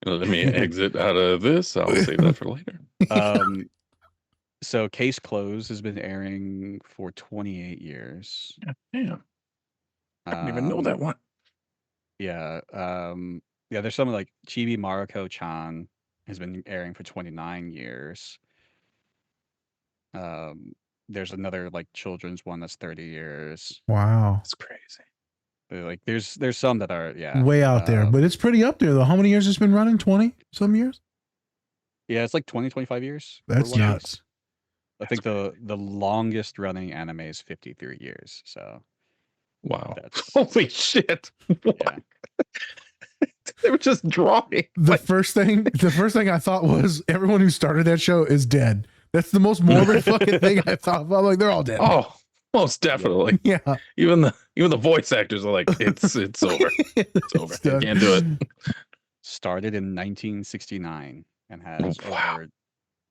Let me exit out of this. I'll save that for later. So Case Closed has been airing for 28 years. Yeah, damn. I didn't even know that one. Yeah. Yeah, there's some like Chibi Maruko-chan has been airing for 29 years. There's another like children's one that's 30 years. Wow. That's crazy. Like there's some that are way out there, but it's pretty up there though. How many years it's been running? 20 some years? Yeah, it's like 25 years. That's nuts. I think the longest running anime is 53 years. So wow. Holy shit. Yeah. They were just drawing. The first thing I thought was everyone who started that show is dead. That's the most morbid fucking thing I thought about. Like they're all dead. Oh, most definitely. Yeah. Even the voice actors are like, it's over. It's over. I can't do it. Started in 1969 and has over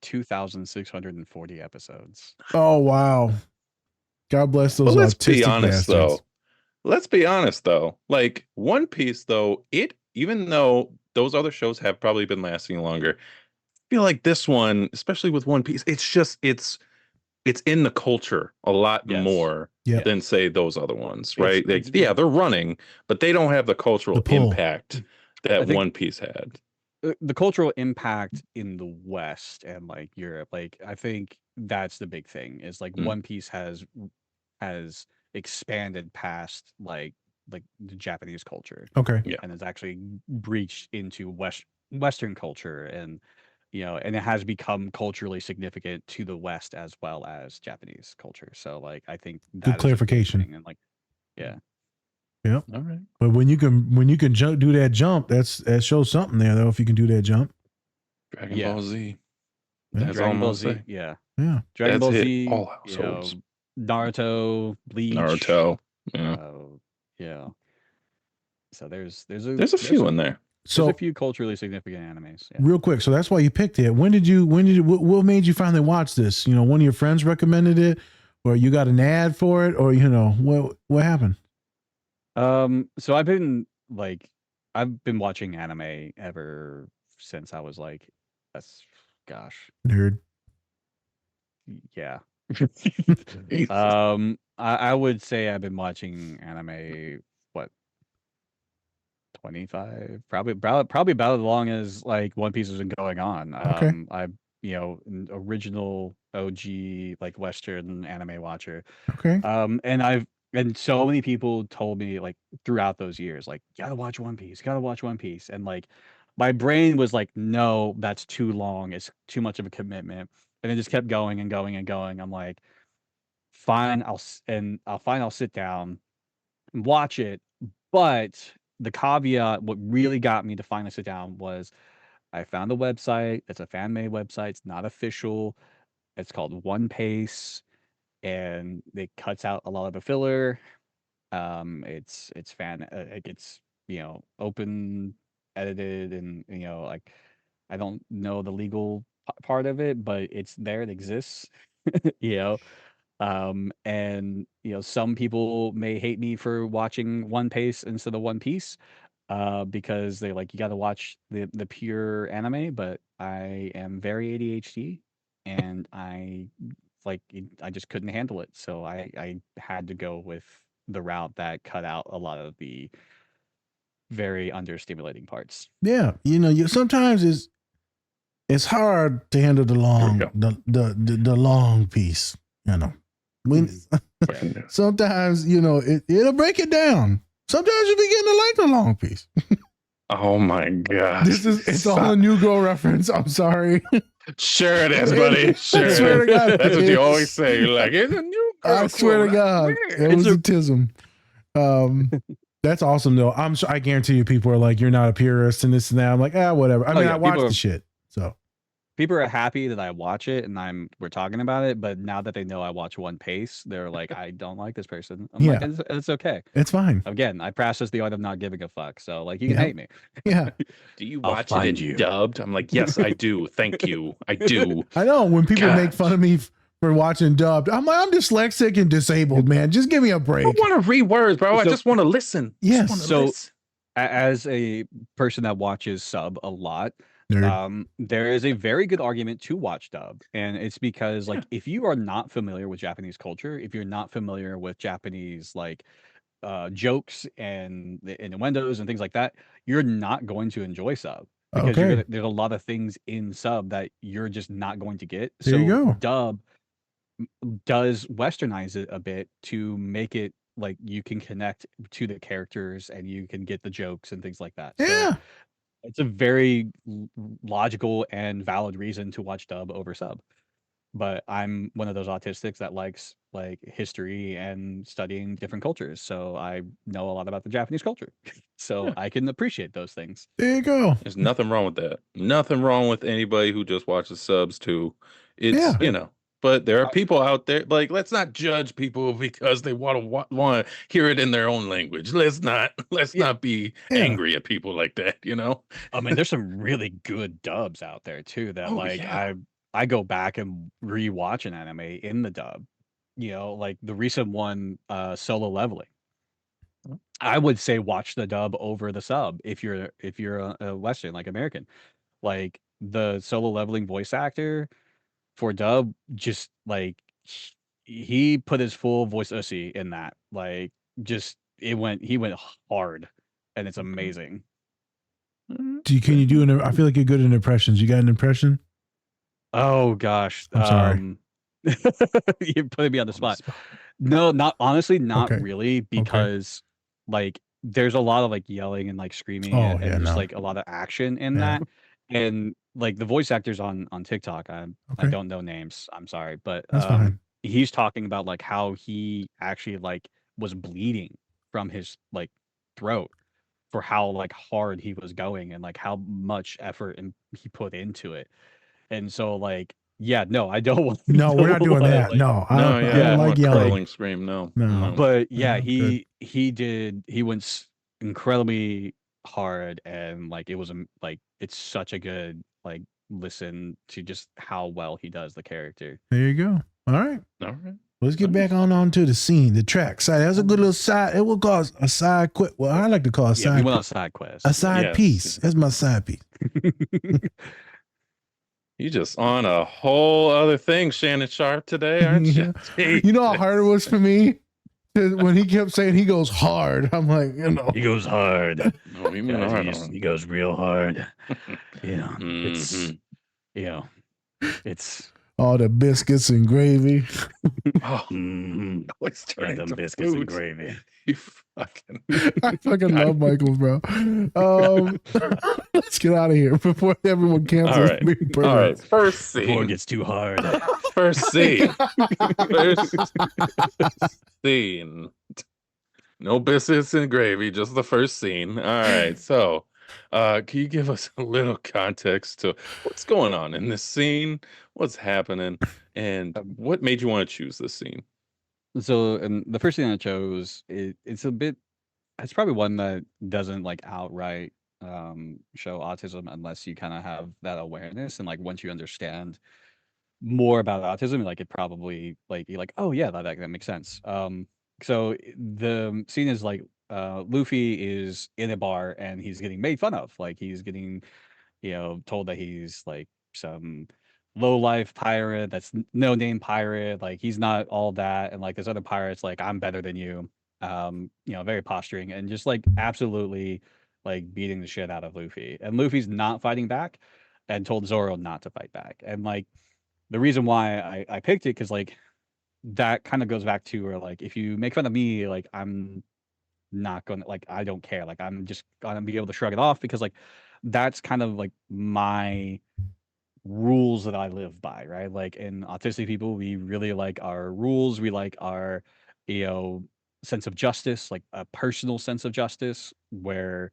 2,640 episodes. Oh wow. God bless those. But let's be honest bastards. though. Let's be honest though. Like One Piece though, even though those other shows have probably been lasting longer, I feel like this one, especially with One Piece, it's in the culture a lot more than say those other ones, right? They're running, but they don't have the cultural impact that One Piece had. The cultural impact in the West and like Europe, like I think that's the big thing is like One Piece has expanded past like the Japanese culture. Okay. Yeah. And has actually breached into Western culture and and it has become culturally significant to the West as well as Japanese culture. So like I think that good clarification. And like yeah. Yeah. All right. But when you can do that jump, that shows something there though. If you can do that jump. Dragon Ball Z. Yeah. Dragon Ball Z. Yeah. Yeah. Dragon Ball hit Z. all households. Naruto, Bleach. Naruto. Yeah. Yeah. So there's a few in there. So there's a few culturally significant animes. Yeah. Real quick, so that's why you picked it. What made you finally watch this? One of your friends recommended it, or you got an ad for it, or what happened? So I've been watching anime ever since I was like, nerd. Yeah. I would say I've been watching anime 25, probably about as long as like One Piece has been going on. Okay. An original OG like Western anime watcher. Okay. And so many people told me like throughout those years, like, gotta watch One Piece. And like my brain was like, no, that's too long. It's too much of a commitment. And it just kept going and going and going. I'm like, fine, I'll sit down and watch it. But the caveat, what really got me to finally sit down was I found a website. It's a fan-made website. It's not official. It's called One Pace, and it cuts out a lot of the filler. It's open edited, and like I don't know the legal part of it, but it's there. It exists. And some people may hate me for watching One Piece instead of One Piece, because they like you got to watch the pure anime. But I am very ADHD, and I just couldn't handle it, so I had to go with the route that cut out a lot of the very understimulating parts. Yeah, sometimes it's hard to handle the long piece. When sometimes it'll break it down. Sometimes you begin to like the long piece. Oh my god! It's all a New Girl reference. I'm sorry. Sure it is, buddy. Sure. I swear to God, That's what it you is. always say. You're like, it's a new girl. I swear to God, it was a tism. That's awesome though. I guarantee you, people are like, you're not a purist and this and that. I'm like, whatever. I mean, I watched the shit. So people are happy that I watch it and we're talking about it, but now that they know I watch One Piece, they're like, I don't like this person. I'm like, it's okay. It's fine. Again, I practice the art of not giving a fuck. So like, you can hate me. Yeah. Do you watch it dubbed? I'm like, yes, I do. Thank you. I do. I know when people make fun of me for watching dubbed, I'm like, I'm dyslexic and disabled, man. Just give me a break. I don't want to read words, bro. I just want to listen. Yes. So as a person that watches sub a lot, there is a very good argument to watch dub, and it's because like if you are not familiar with Japanese culture, if you're not familiar with Japanese like jokes and the innuendos and things like that, you're not going to enjoy sub because there's a lot of things in sub that you're just not going to get. There you go. Dub does westernize it a bit to make it like you can connect to the characters and you can get the jokes and things like that. Yeah. So it's a very logical and valid reason to watch dub over sub. But I'm one of those autistics that likes like history and studying different cultures. So I know a lot about the Japanese culture. So I can appreciate those things. There you go. There's nothing wrong with that. Nothing wrong with anybody who just watches subs too. It's, you know, but there are people out there, like, let's not judge people because they want to hear it in their own language. Let's not be angry at people like that, you know? I mean, there's some really good dubs out there too that I go back and rewatch an anime in the dub. You know, like the recent one, Solo Leveling. I would say watch the dub over the sub if you're a Western, like American. Like the Solo Leveling voice actor for dub, just like he put his full voice Ussie in that. Like just he went hard, and it's amazing. Can you do I feel like you're good in impressions. You got an impression? Oh gosh, I'm sorry. You're putting me on the spot. No, not honestly, not Okay. really, because like there's a lot of like yelling and like screaming and just like a lot of action in that. And like the voice actors on TikTok, I don't know names. I'm sorry, but That's fine. he's talking about like how he actually like was bleeding from his like throat for how like hard he was going and like how much effort he put into it. And so like, yeah, no, I don't want. No, we're not doing that. Like, no, I don't like yelling. Scream. No. But yeah, he went incredibly hard, and like it was like it's such a good like listen to just how well he does the character. There you go. All right. Let's get back on to the scene, the track side. That's a good little side. It will cause a side quest. Well, I like to call it we went on side quest. A side piece. That's my side piece. You just on a whole other thing, Shannon Sharp, today, aren't you? You know how hard it was for me when he kept saying he goes hard. I'm like, you know, he goes hard. No, you mean hard. He goes real hard. Yeah, it's it's all the biscuits and gravy. What's turning them biscuits and gravy? You fucking. I fucking love Michael, bro. Let's get out of here before everyone cancels me. All right. First scene. Before it gets too hard. First scene. First scene. No biscuits and gravy, just the first scene. All right. So, can you give us a little context to what's going on in this scene? What's happening? And what made you want to choose this scene? So, and the first thing I chose, it's probably one that doesn't like outright show autism unless you kind of have that awareness, and like once you understand more about autism, like it probably like you're like, oh yeah, that makes sense. So the scene is like Luffy is in a bar and he's getting made fun of, like he's getting told that he's like some low life pirate that's no name pirate, like he's not all that, and like this other pirate's like, I'm better than you, very posturing and just like absolutely like beating the shit out of Luffy, and Luffy's not fighting back and told Zoro not to fight back. And like the reason why I picked it, because like that kind of goes back to where like if you make fun of me, like I'm not gonna, like I don't care, like I'm just gonna be able to shrug it off, because like that's kind of like my rules that I live by, right? Like in autistic people, we really like our rules. We like our, you know, sense of justice, like a personal sense of justice, where,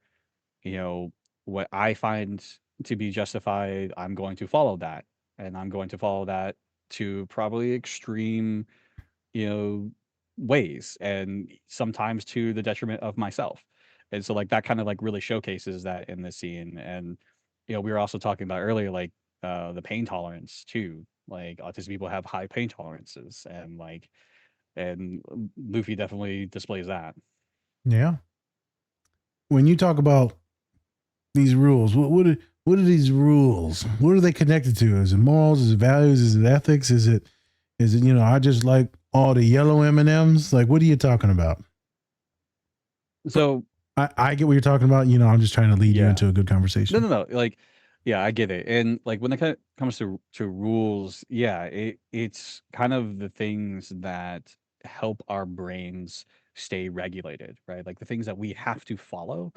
you know, what I find to be justified, I'm going to follow that. And I'm going to follow that to probably extreme, you know, ways, and sometimes to the detriment of myself. And so like that kind of like really showcases that in this scene. And you know, we were also talking about earlier, like the pain tolerance too. Like autistic people have high pain tolerances, and like, and Luffy definitely displays that. Yeah. When you talk about these rules, what are these rules? What are they connected to? Is it morals? Is it values? Is it ethics? Is it you know, I just like all the yellow M&Ms? Like, what are you talking about? So I get what you're talking about. You know, I'm just trying to lead you Yeah. into a good conversation. no, like, yeah, I get it. And like when it comes to rules, yeah, it's kind of the things that help our brains stay regulated, right? Like the things that we have to follow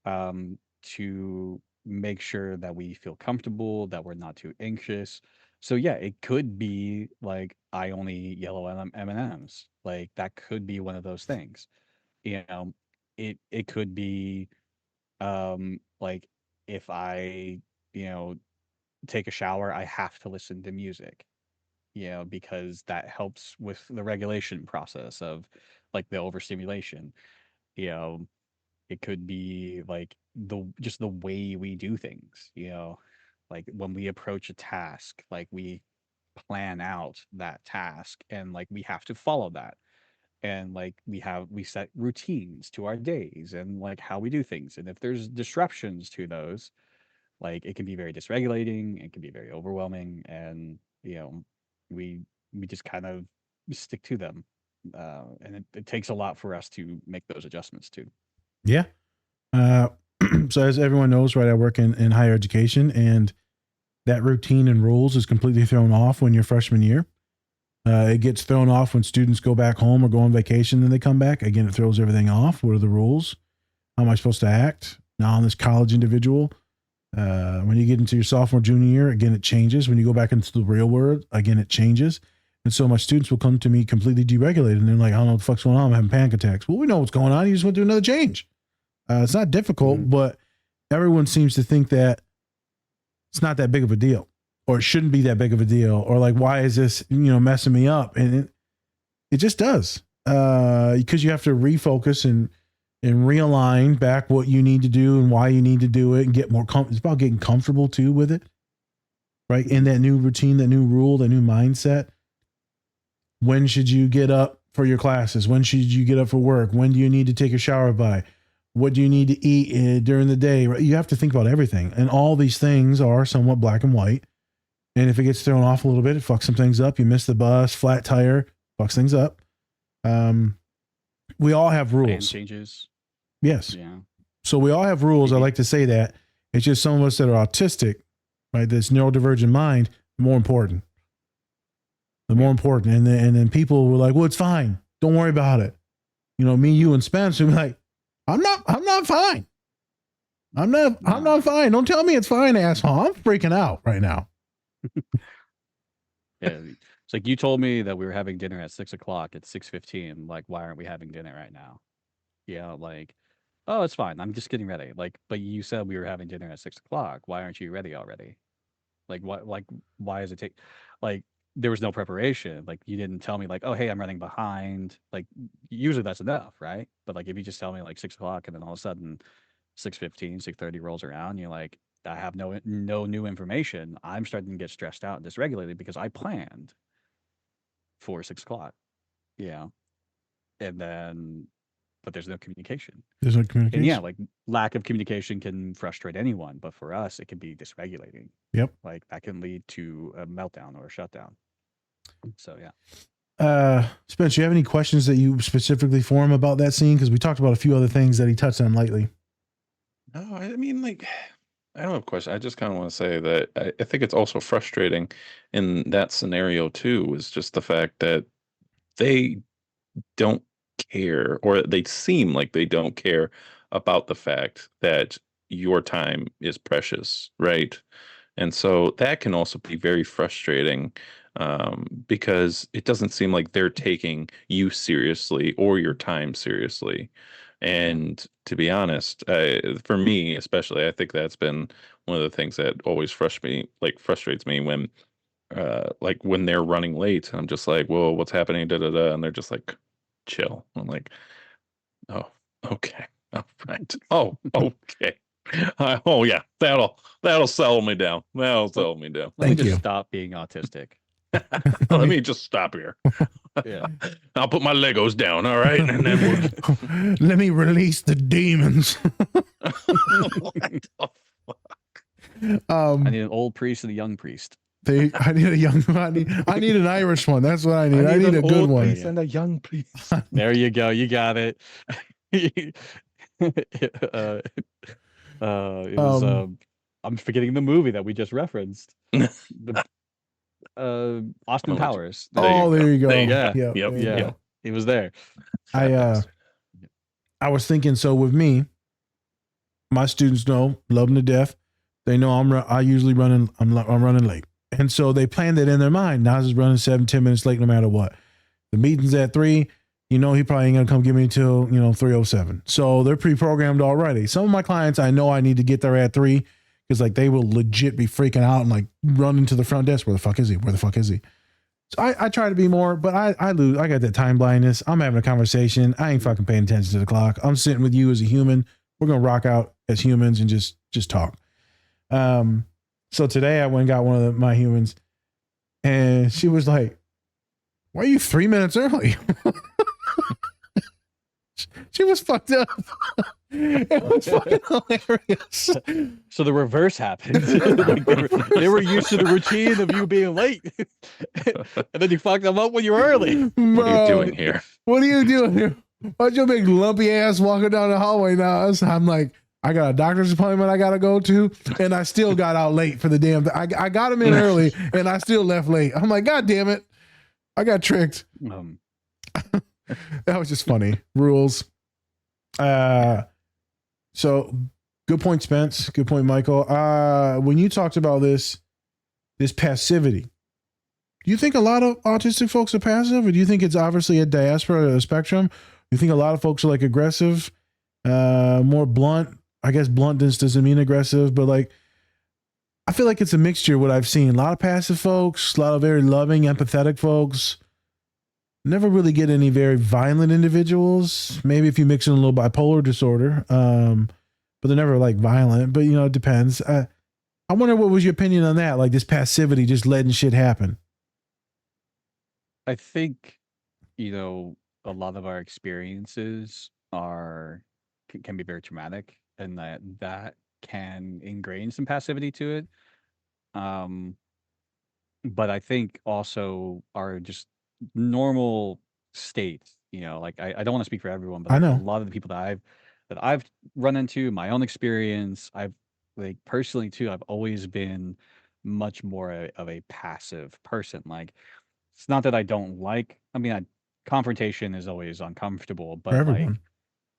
to make sure that we feel comfortable, that we're not too anxious. So yeah, it could be like I only yellow M&Ms. Like that could be one of those things. You know, it could be like if I, you know, take a shower, I have to listen to music, you know, because that helps with the regulation process of like the overstimulation. You know, it could be like the just the way we do things, you know, like when we approach a task, like we plan out that task and like we have to follow that. And like we set routines to our days and like how we do things. And if there's disruptions to those, like it can be very dysregulating, it can be very overwhelming, and you know, we we just kind of stick to them. And it takes a lot for us to make those adjustments too. Yeah. Uh, so as everyone knows, right, I work in higher education, and that routine and rules is completely thrown off when you're freshman year. It gets thrown off when students go back home or go on vacation and they come back. Again, it throws everything off. What are the rules? How am I supposed to act? Now I'm this college individual. When you get into your sophomore, junior year, again, it changes. When you go back into the real world, again, it changes. And so my students will come to me completely deregulated, and they're like, I don't know what the fuck's going on. I'm having panic attacks. Well, we know what's going on. You just went through another change. It's not difficult, but everyone seems to think that it's not that big of a deal, or it shouldn't be that big of a deal, or like, why is this, you know, messing me up? And it just does, because you have to refocus and realign back what you need to do and why you need to do it, and get more it's about getting comfortable too with it, right? In that new routine, that new rule, that new mindset. When should you get up for your classes? When should you get up for work? When do you need to take a shower by? What do you need to eat during the day? You have to think about everything. And all these things are somewhat black and white. And if it gets thrown off a little bit, it fucks some things up. You miss the bus, flat tire, fucks things up. We all have Plan rules. changes. Yes. Yeah. So we all have rules. I like to say that. It's just some of us that are autistic, right? This neurodivergent mind, more important. The more important. And then people were like, well, it's fine. Don't worry about it. You know, me, you, and Spencer would be like, I'm not fine. I'm not fine. Don't tell me it's fine, asshole. I'm freaking out right now. Yeah. It's like you told me that we were having dinner at 6 o'clock. It's 6:15. Like, why aren't we having dinner right now? Yeah, like, oh, it's fine. I'm just getting ready. Like, but you said we were having dinner at 6 o'clock. Why aren't you ready already? Like, why does it take? Like, there was no preparation. Like, you didn't tell me like, oh, hey, I'm running behind. Like, usually that's enough, right? But like, if you just tell me like 6 o'clock, and then all of a sudden 6:15, 6:30 rolls around, you're like, I have no new information. I'm starting to get stressed out and dysregulated because I planned for 6 o'clock. Yeah, and then but there's no communication. There's no And communication. yeah, like lack of communication can frustrate anyone, but for us, it can be dysregulating. Yep. Like that can lead to a meltdown or a shutdown. So yeah. Spencer, you have any questions that you specifically for him about that scene? Because we talked about a few other things that he touched on lightly. No, I mean, like, I don't have a question. I just kind of want to say that I think it's also frustrating in that scenario too, is just the fact that they don't care, or they seem like they don't care about the fact that your time is precious, right? And so that can also be very frustrating because it doesn't seem like they're taking you seriously or your time seriously. And to be honest, for me especially, I think that's been one of the things that always frustrates me when like when they're running late. I'm just like, whoa, what's happening? Da da da, and they're just like, chill. I'm like, oh, okay, all right, oh, okay. Oh yeah, that'll settle me down. That'll settle me down. Let me Thank just you. stop being autistic. Let me just stop here. Yeah. I'll put my Legos down, all right, and then we'll. Let me release the demons. What the I need an old priest and a young priest. I need a young. I need an Irish one. That's what I need. I need a good old one. priest and a young priest. There you go. You got it. It was I'm forgetting the movie that we just referenced. The, Austin I'll let you- Powers. There you go. There you go. Yeah, Yep, there you Yeah. go. He was there. Fantastic. I was thinking. So with me, my students know, love them to death. They know I usually running. I'm running late, and so they planned it in their mind. Nas is running 7-10 minutes late, no matter what. The meeting's at 3. You know he probably ain't gonna come get me till 3:07. So they're pre-programmed already. Some of my clients, I know I need to get there at 3 because like they will legit be freaking out and like running to the front desk. Where the fuck is he? Where the fuck is he? So I try to be more, but I lose. I got that time blindness. I'm having a conversation. I ain't fucking paying attention to the clock. I'm sitting with you as a human. We're gonna rock out as humans and just talk. So today I went and got one of my humans, and she was like, "Why are you 3 minutes early?" She was fucked up. It was fucking hilarious. So the reverse happened. Like they were used to the routine of you being late, and then you fucked them up when you were early. What are you Bro, doing here? What are you doing here? Why's your big lumpy ass walking down the hallway now? I'm like, I got a doctor's appointment I got to go to, and I still got out late for the damn thing. I got him in early, and I still left late. I'm like, God damn it. I got tricked. That was just funny. Rules. So good point, Spence. Good point, Michael. When you talked about this passivity, do you think a lot of autistic folks are passive, or do you think it's obviously a diaspora, a spectrum? Do you think a lot of folks are like aggressive, more blunt? I guess bluntness doesn't mean aggressive, but like, I feel like it's a mixture. What I've seen, a lot of passive folks, a lot of very loving, empathetic folks. Never really get any very violent individuals. Maybe if you mix in a little bipolar disorder, but they're never like violent. But it depends. I wonder what was your opinion on that? Like this passivity, just letting shit happen. I think, a lot of our experiences can be very traumatic, and that can ingrain some passivity to it. But I think also our just normal state, like I don't want to speak for everyone, but I like a know. lot of the people that I've run into, my own experience, I've like personally too, I've always been much more of a passive person. Like it's not that I don't confrontation is always uncomfortable, For but like everyone.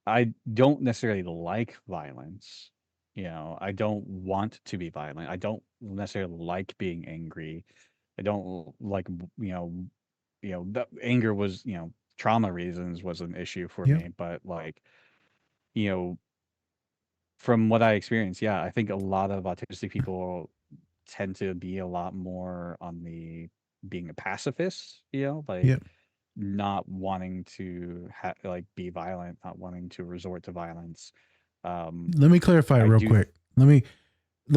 I don't necessarily like violence. I don't want to be violent. I don't necessarily like being angry. I don't like, the anger was, trauma reasons was an issue for Yep. me. But like, you know, from what I experienced, yeah, I think a lot of autistic people tend to be a lot more on the being a pacifist, like Yep. not wanting to like be violent, not wanting to resort to violence. Let me clarify it I real do- quick. Let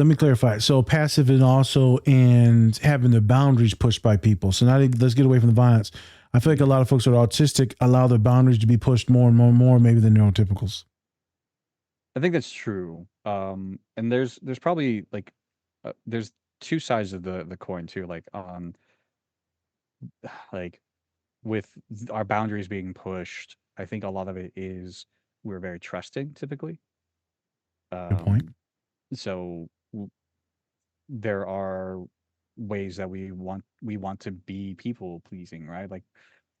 me clarify. So passive and also and having the boundaries pushed by people. So now let's get away from the violence. I feel like a lot of folks that are autistic allow their boundaries to be pushed more and more and more, maybe than neurotypicals. I think that's true. And there's probably like there's two sides of the coin too. Like on like with our boundaries being pushed, I think a lot of it is we're very trusting typically. Good point. So there are ways that we want to be people pleasing, right? Like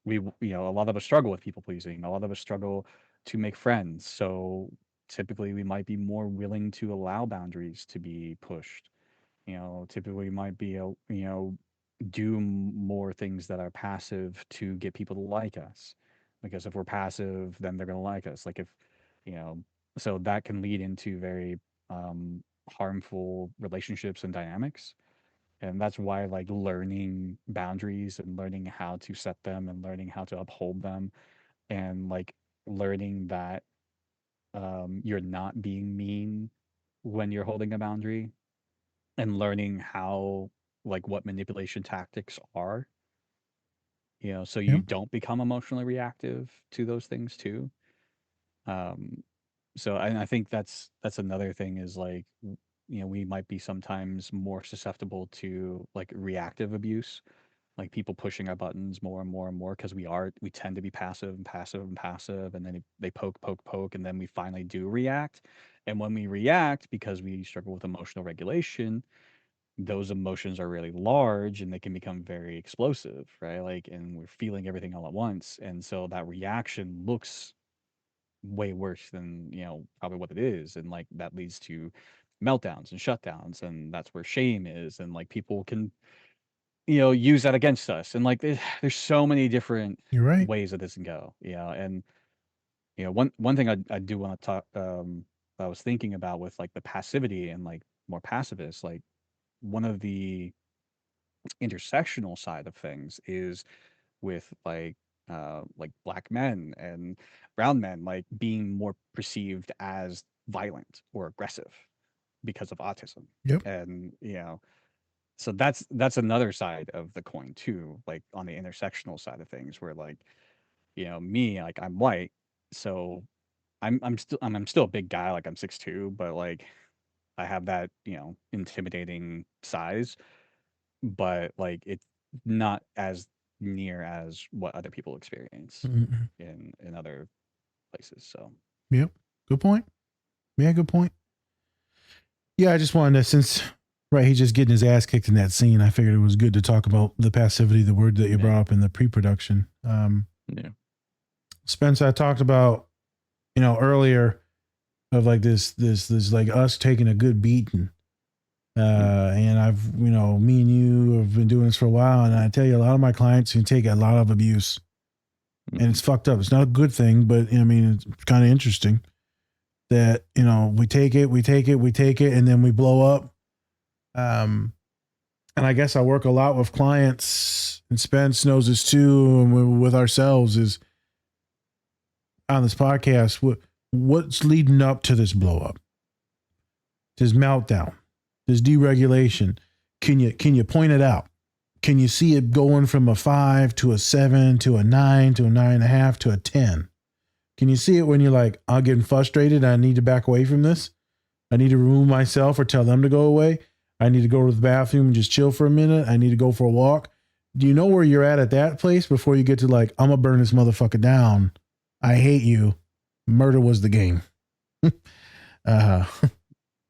a lot of us struggle with people pleasing. A lot of us struggle to make friends. So typically we might be more willing to allow boundaries to be pushed. typically might be do more things that are passive to get people to like us, because if we're passive, then they're going to like us. Like if you know so that can lead into very um harmful relationships and dynamics. And that's why, like, learning boundaries and learning how to set them and learning how to uphold them, and like learning that you're not being mean when you're holding a boundary, and learning how, like, what manipulation tactics are, so Yeah. you don't become emotionally reactive to those things too. Um, so I think that's another thing, is like, we might be sometimes more susceptible to like reactive abuse, like people pushing our buttons more and more and more, because we tend to be passive and passive and passive, and then they poke, and then we finally do react. And when we react, because we struggle with emotional regulation, those emotions are really large and they can become very explosive, right? Like, and we're feeling everything all at once, and so that reaction looks way worse than probably what it is, and like that leads to meltdowns and shutdowns, and that's where shame is, and like people can use that against us, and like there's so many different You're right. ways that this can go. And one thing I do want to talk, I was thinking about with like the passivity and like more pacifists, like one of the intersectional side of things is with like black men and brown men, like being more perceived as violent or aggressive because of autism. Yep. And so that's another side of the coin too, like on the intersectional side of things, where like me, like I'm white, so I'm still a big guy, like I'm 6'2", but like I have that intimidating size, but like it's not as near as what other people experience Mm-mm. in other places. So Yep. Good point. Yeah, good point. Yeah, I just wanted to, since he's just getting his ass kicked in that scene, I figured it was good to talk about the passivity, the word that you brought up in the pre-production. Yeah. Spence, I talked about, earlier, of like this like us taking a good beating. And I've, me and you have been doing this for a while, and I tell you, a lot of my clients can take a lot of abuse, and it's fucked up. It's not a good thing, but I mean, it's kind of interesting that, we take it, and then we blow up. And I guess I work a lot with clients, and Spence knows this too, and with ourselves, is on this podcast, what's leading up to this blow up, this meltdown, this deregulation. Can you point it out? Can you see it going from a 5 to a 7 to a 9 to a 9.5 to a 10? Can you see it when you're like, I'm getting frustrated, I need to back away from this? I need to remove myself or tell them to go away. I need to go to the bathroom and just chill for a minute. I need to go for a walk. Do you know where you're at that place before you get to like, I'm going to burn this motherfucker down. I hate you. Murder was the game.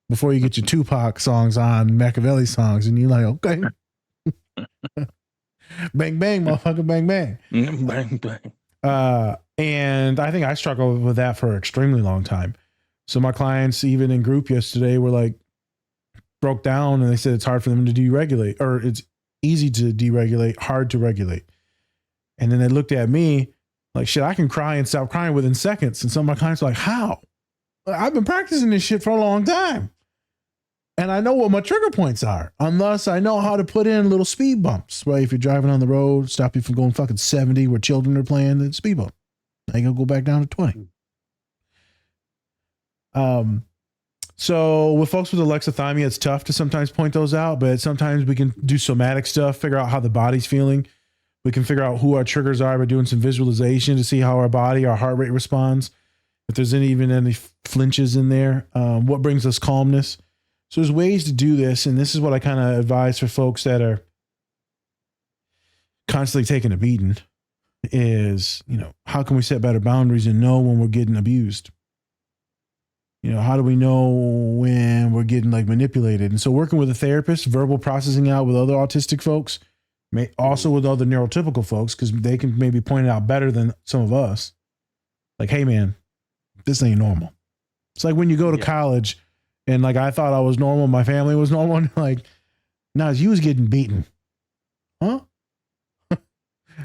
Before you get your Tupac songs on, Machiavelli songs, and you're like, okay. Bang, bang, motherfucker, bang, bang. Bang, bang. And I think I struggled with that for an extremely long time. So my clients, even in group yesterday, were like, broke down, and they said it's hard for them to deregulate, or it's easy to deregulate, hard to regulate. And then they looked at me like, shit, I can cry and stop crying within seconds. And some of my clients are like, how? I've been practicing this shit for a long time. And I know what my trigger points are, unless I know how to put in little speed bumps, right? If you're driving on the road, stop you from going fucking 70 where children are playing, the speed bump. Now you're going to go back down to 20. So with folks with alexithymia, it's tough to sometimes point those out, but sometimes we can do somatic stuff, figure out how the body's feeling. We can figure out who our triggers are by doing some visualization to see how our body, our heart rate responds. If there's even any flinches in there, what brings us calmness. So there's ways to do this. And this is what I kind of advise for folks that are constantly taking a beating is, how can we set better boundaries and know when we're getting abused? How do we know when we're getting like manipulated? And so working with a therapist, verbal processing out with other autistic folks, also with other neurotypical folks, because they can maybe point it out better than some of us. Like, hey man, this ain't normal. It's like when you go to college and like, I thought I was normal, my family was normal. And like, Now you was getting beaten. Huh?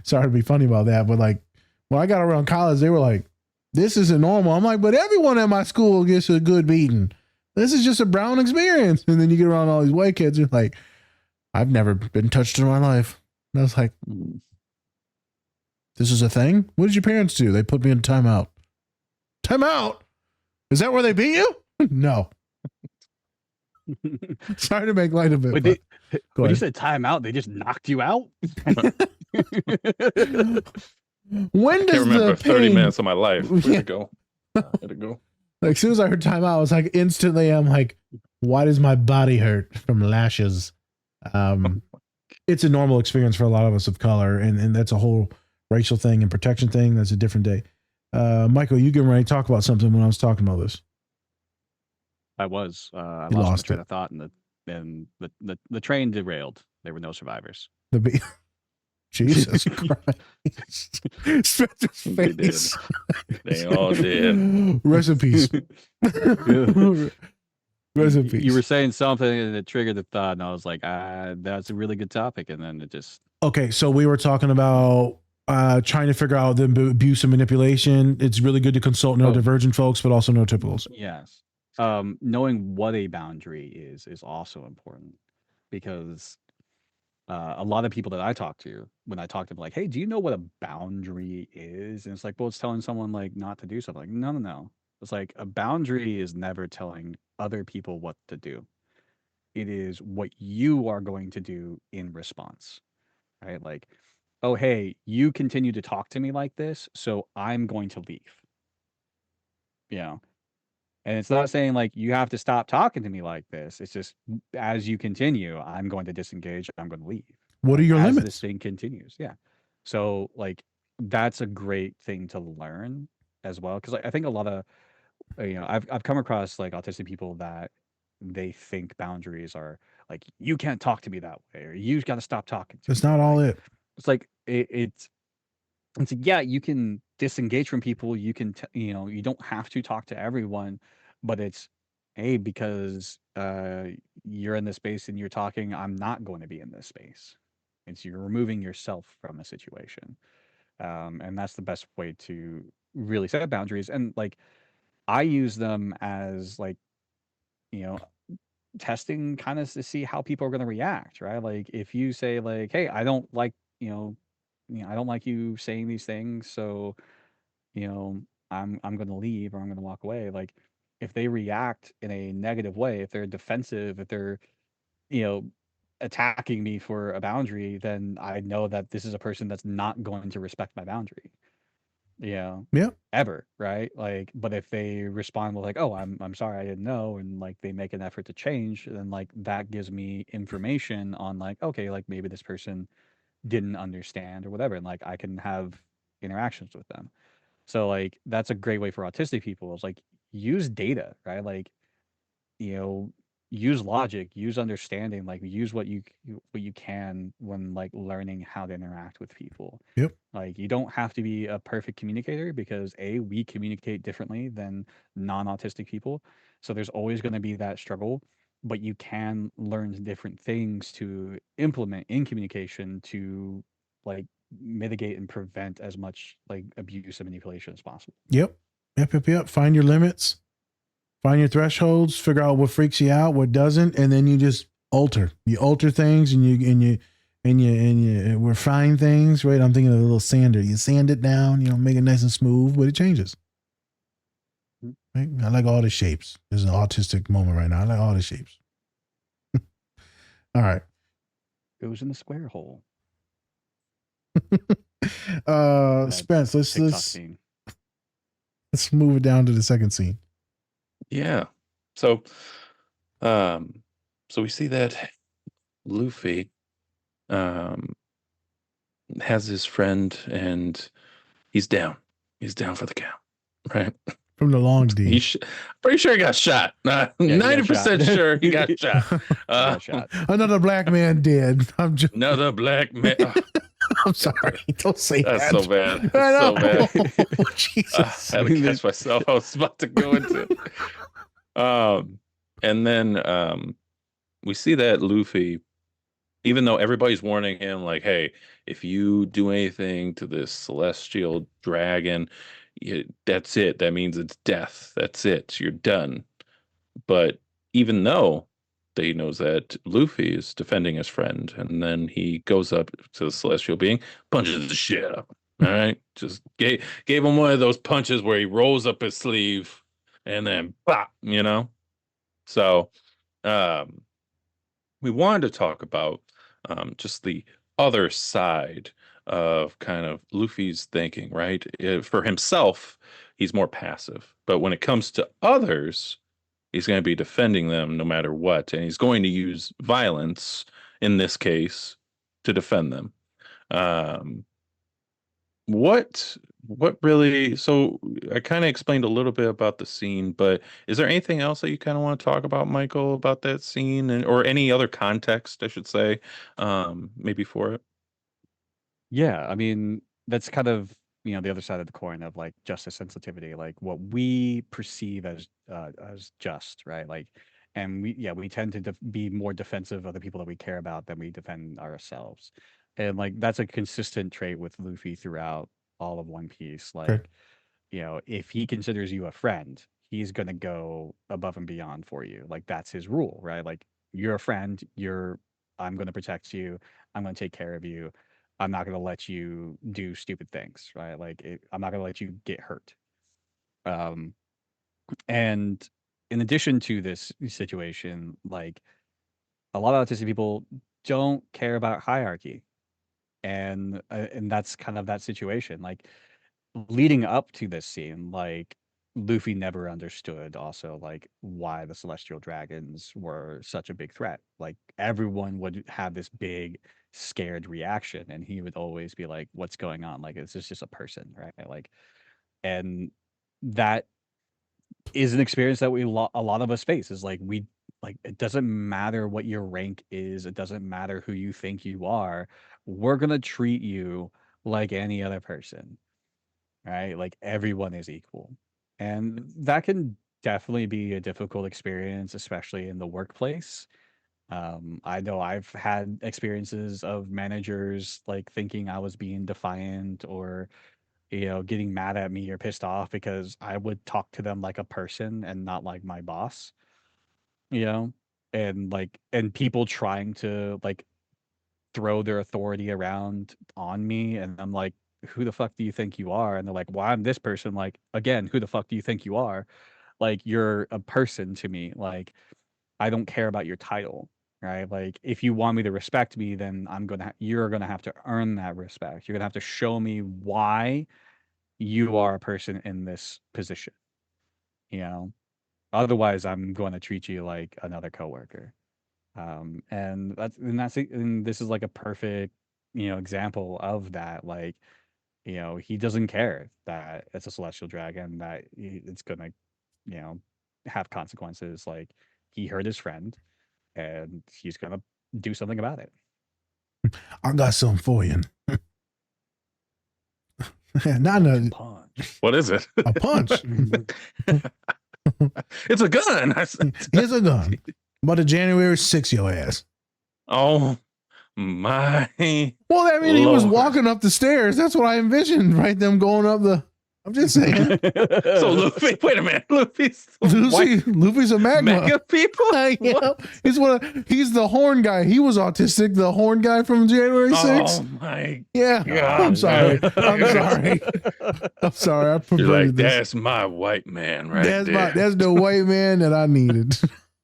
Sorry to be funny about that, but like when I got around college, they were like, this isn't normal. I'm like, but everyone at my school gets a good beating. This is just a brown experience. And then you get around all these white kids who are like, I've never been touched in my life. And I was like, this is a thing? What did your parents do? They put me in timeout. Timeout? Is that where they beat you? No. Sorry to make light of it. Wait, Go when you ahead. said timeout, they just knocked you out? When I does can't remember the 30 pain, minutes of my life. Where'd Yeah. it go? Where'd it go? like as soon as I heard timeout, I was like instantly, I'm like, why does my body hurt from lashes? It's a normal experience for a lot of us of color, and that's a whole racial thing and protection thing. That's a different day. Michael, you get ready to talk about something when I was talking about this. I was. I You lost my lost train it. of thought, and the train derailed. There were no survivors. The Jesus Christ. Spencer's They did. face. They all did. Rest in peace. Rest in peace. You were saying something, and it triggered the thought, and I was like, that's a really good topic. And then it just Okay, so we were talking about trying to figure out the abuse and manipulation. It's really good to consult neurodivergent folks, but also neurotypicals. yes, knowing what a boundary is also important, because a lot of people that I talk to, when I talk to them, like, hey, do you know what a boundary is? And it's like, well, it's telling someone like not to do something. Like, no. It's like a boundary is never telling other people what to do. It is what you are going to do in response, right? Like, oh, hey, you continue to talk to me like this, so I'm going to leave. You know, and it's not saying like you have to stop talking to me like this. It's just as you continue, I'm going to disengage. I'm going to leave. What are your As limits? this thing continues. Yeah. So like that's a great thing to learn as well, because I think a lot of I've come across like autistic people that they think boundaries are like you can't talk to me that way, or you got to stop talking to That's me. not all Like, it. it's like it's like, yeah, you can disengage from people. You can you don't have to talk to everyone, but it's hey, because you're in this space and you're talking, I'm not going to be in this space. It's you're removing yourself from a situation, and that's the best way to really set boundaries. And like I use them as like you know testing kind of to see how people are going to react, right? Like if you say like, hey, I don't like I don't like you saying these things, so I'm going to leave, or I'm going to walk away. Like if they react in a negative way, if they're defensive, if they're you know attacking me for a boundary, then I know that this is a person that's not going to respect my boundary. Yeah. Yeah. Ever, right? Like, but if they respond with like, "Oh, I'm sorry, I didn't know," and like they make an effort to change, then like that gives me information on like, okay, like maybe this person didn't understand or whatever, and like I can have interactions with them. So like that's a great way for autistic people is like use data, right? Like you know use logic, use understanding, like use what you can when like learning how to interact with people. Yep. Like you don't have to be a perfect communicator, because we communicate differently than non-autistic people, so there's always going to be that struggle, but you can learn different things to implement in communication to like mitigate and prevent as much like abuse and manipulation as possible. Yep. Find your limits. Find your thresholds, figure out what freaks you out, what doesn't, and then you just alter. You alter things and you refine things, right? I'm thinking of a little sander. You sand it down, make it nice and smooth, but it changes. Right? I like all the shapes. There's an autistic moment right now. I like all the shapes. All right. Goes in the square hole. Spence, TikTok scene. let's move it down to the second scene. Yeah. So we see that Luffy has his friend and he's down. He's down for the count, right? From the long D. Pretty sure he got shot. 90% sure he got shot. Got shot. Another black man dead. I'm just Another black man. I'm sorry. Don't say That's that. so bad. I know. That's so bad. Oh, Jesus. I had to catch myself. I was about to go into it. And then we see that Luffy Even though everybody's warning him, like, hey, if you do anything to this celestial dragon, that's it. That means it's death. That's it. You're done. But even though he knows that Luffy is defending his friend, and then he goes up to the celestial being, punches the shit out of him. All right, just gave him one of those punches where he rolls up his sleeve and then bop, So, um, we wanted to talk about just the other side of kind of Luffy's thinking, right? For himself, he's more passive, but when it comes to others, he's going to be defending them no matter what, and he's going to use violence in this case to defend them. Um, what really? So I kind of explained a little bit about the scene, but is there anything else that you kind of want to talk about, Michael, about that scene, or any other context, I should say, maybe for it? Yeah, I mean, that's kind of, the other side of the coin of like justice sensitivity, like what we perceive as just, right? Like, and we tend to be more defensive of the people that we care about than we defend ourselves. And like that's a consistent trait with Luffy throughout all of One Piece. Okay. Like, if he considers you a friend, he's gonna go above and beyond for you. Like that's his rule, right? Like you're a friend, I'm gonna protect you, I'm gonna take care of you. I'm not gonna let you do stupid things, right? Like I'm not gonna let you get hurt. Um, and in addition to this situation, like a lot of autistic people don't care about hierarchy, and that's kind of that situation. Like leading up to this scene, like Luffy never understood also like why the celestial dragons were such a big threat. Like everyone would have this big scared reaction and he would always be like, what's going on? Like it's just a person, right? Like, and that is an experience that a lot of us face is like it doesn't matter what your rank is, it doesn't matter who you think you are, we're gonna treat you like any other person, right? Like everyone is equal. And that can definitely be a difficult experience, especially in the workplace. I know I've had experiences of managers like thinking I was being defiant or, getting mad at me or pissed off because I would talk to them like a person and not like my boss, you know? And people trying to like throw their authority around on me, and I'm like, "Who the fuck do you think you are?" And they're like, "Well, I'm this person." Like, again, who the fuck do you think you are? Like, you're a person to me. Like, I don't care about your title, right? Like, if you want me to respect me, then you're gonna have to earn that respect. You're gonna have to show me why you are a person in this position, you know? Otherwise, I'm going to treat you like another coworker. And this is like a perfect, example of that. Like, he doesn't care that it's a celestial dragon, that it's gonna, you know, have consequences. Like he hurt his friend, and he's gonna do something about it. I got something for you. Not a Punch. What is it? a punch. It's a gun. Here's a gun. About a January 6th, your ass. Oh my. Well, I mean, he was Lord. walking up the stairs. That's what I envisioned, right? Them going up the. I'm just saying. So Luffy, wait a minute. Luffy's Luffy's a magma. mega people? Yeah. He's the horn guy. He was autistic. The horn guy from January 6th. Oh my. Yeah. God. I'm sorry. I'm sorry. I'm sorry. I You're perverted like, this. that's my white man right there. That's the white man that I needed.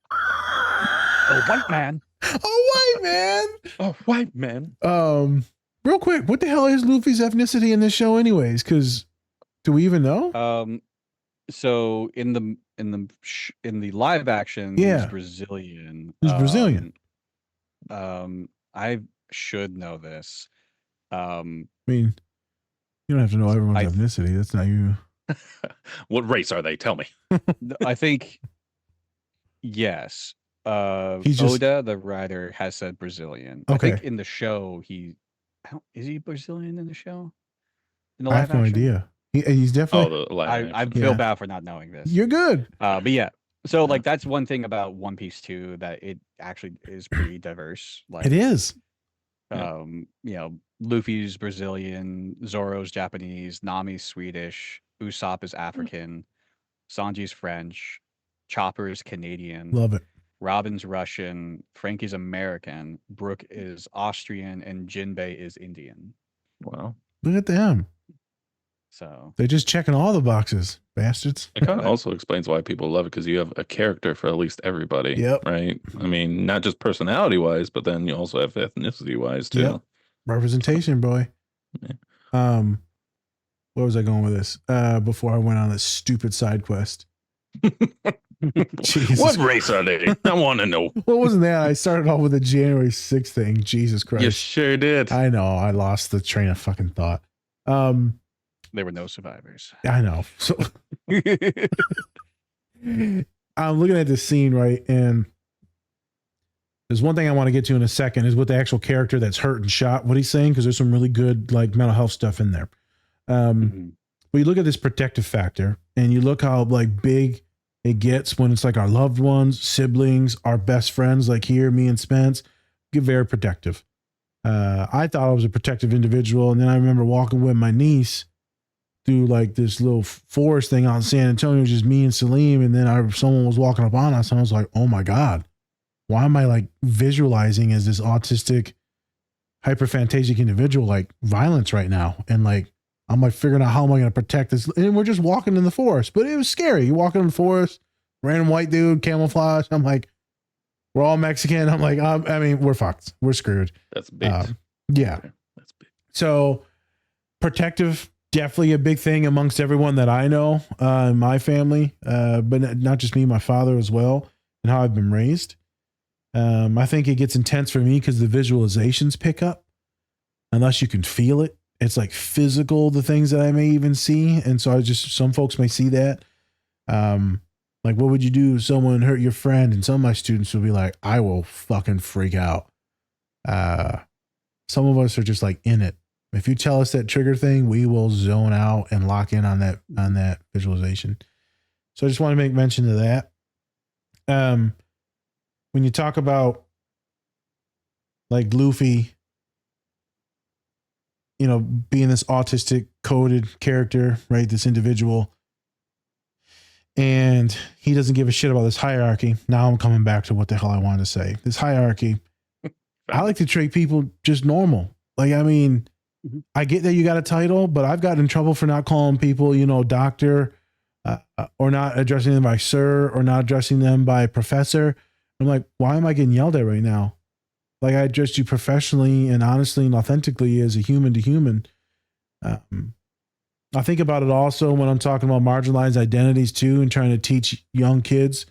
A white man. A white man. Oh, white man. Real quick, what the hell is Luffy's ethnicity in this show, anyways? Because do we even know? So in the live action, Yeah. he's Brazilian. He's Brazilian. I should know this. I mean, you don't have to know everyone's ethnicity. That's not you. What race are they? Tell me. I think yes. He's just- Oda, the writer, has said Brazilian. Okay. I think in the show is he Brazilian in the show? In the I live have no action? idea. He's definitely. Oh, the live I action. feel Yeah. bad for not knowing this. You're good. But yeah, So like that's one thing about One Piece too, that it actually is pretty diverse. Like It is. Luffy's Brazilian, Zoro's Japanese, Nami's Swedish, Usopp is African, Sanji's French, Chopper's Canadian, Love it. Robin's Russian, Frankie's American, Brooke is Austrian, and Jinbei is Indian. Wow. Look at them. So They're just checking all the boxes, bastards. It kind of also explains why people love it, because you have a character for at least everybody. Yep. Right. I mean, not just personality wise, but then you also have ethnicity wise too. Yep. Representation, boy. Yeah. Where was I going with this? Before I went on this stupid side quest. Jesus. What race are they? I want to know. What wasn't that? I started off with the January 6th thing. Jesus Christ. You sure did. I know. I lost the train of fucking thought. there were no survivors. I know. So I'm looking at this scene, right? And there's one thing I want to get to in a second is with the actual character that's hurt and shot, what he's saying, because there's some really good like mental health stuff in there. But you look at this protective factor and you look how like big it gets when it's like our loved ones, siblings, our best friends, like here, me and Spence, get very protective. I thought I was a protective individual. And then I remember walking with my niece through like this little forest thing out in San Antonio, just me and Salim. And then someone was walking up on us and I was like, oh my God, why am I like visualizing as this autistic, hyperphantasic individual, like violence right now? And like, I'm like figuring out how am I going to protect this? And we're just walking in the forest, but it was scary. You're walking in the forest, random white dude, camouflage. I'm like, we're all Mexican. I'm like, I mean, we're fucked. We're screwed. That's big. Yeah. That's big. So protective, definitely a big thing amongst everyone that I know in my family, but not just me, my father as well, and how I've been raised. I think it gets intense for me because the visualizations pick up unless you can feel it. It's like physical, the things that I may even see. And so some folks may see that. Like, what would you do if someone hurt your friend? And some of my students will be like, I will fucking freak out. Some of us are just like in it. If you tell us that trigger thing, we will zone out and lock in on that visualization. So I just want to make mention of that. When you talk about like Luffy, you know, being this autistic coded character, right? This individual. And he doesn't give a shit about this hierarchy. Now I'm coming back to what the hell I wanted to say. This hierarchy. I like to treat people just normal. Like, I mean, I get that you got a title, but I've gotten in trouble for not calling people, you know, doctor, or not addressing them by sir, or not addressing them by professor. I'm like, why am I getting yelled at right now? Like, I addressed you professionally and honestly and authentically as a human to human. I think about it also when I'm talking about marginalized identities too, and trying to teach young kids,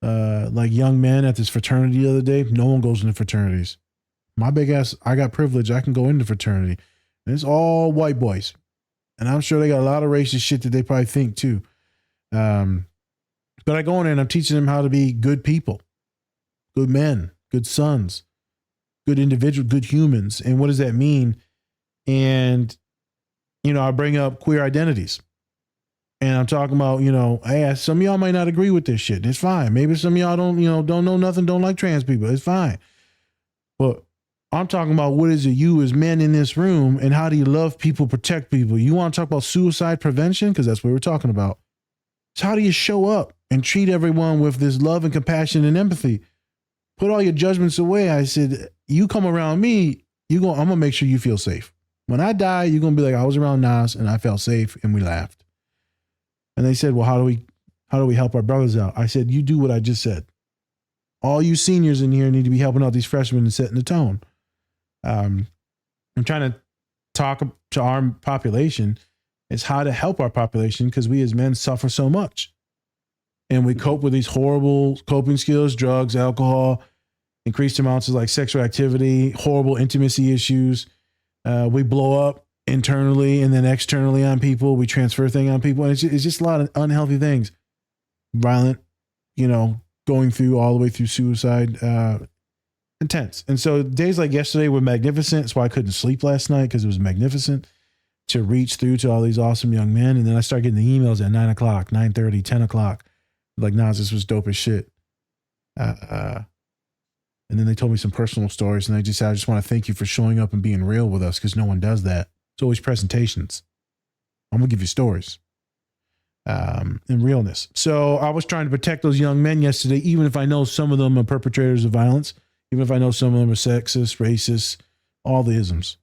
like young men at this fraternity the other day. No one goes into fraternities. My big ass, I got privilege. I can go into fraternity. And it's all white boys. And I'm sure they got a lot of racist shit that they probably think too. But I go in there and I'm teaching them how to be good people, good men, good sons, good individual, good humans. And what does that mean? And, you know, I bring up queer identities and I'm talking about, you know, hey, some of y'all might not agree with this shit. It's fine. Maybe some of y'all don't know nothing, don't like trans people. It's fine. But I'm talking about what is it you as men in this room and how do you love people, protect people? You want to talk about suicide prevention? Because that's what we're talking about. So how do you show up and treat everyone with this love and compassion and empathy? Put all your judgments away. I said, you come around me, I'm going to make sure you feel safe. When I die, you're going to be like, I was around Nas and I felt safe and we laughed. And they said, well, how do we help our brothers out? I said, you do what I just said. All you seniors in here need to be helping out these freshmen and setting the tone. I'm trying to talk to our population is how to help our population because we as men suffer so much. And we cope with these horrible coping skills, drugs, alcohol, increased amounts of like sexual activity, horrible intimacy issues. We blow up internally and then externally on people. We transfer things on people. And it's just a lot of unhealthy things. Violent, you know, going through all the way through suicide, intense. And so days like yesterday were magnificent. That's why I couldn't sleep last night because it was magnificent to reach through to all these awesome young men. And then I started getting the emails at 9 o'clock, 9:30, 10 o'clock. Like, Nas, this was dope as shit. And then they told me some personal stories, and I just want to thank you for showing up and being real with us, because no one does that. It's always presentations. I'm gonna give you stories. And realness. So I was trying to protect those young men yesterday, even if I know some of them are perpetrators of violence, even if I know some of them are sexist, racist, all the isms.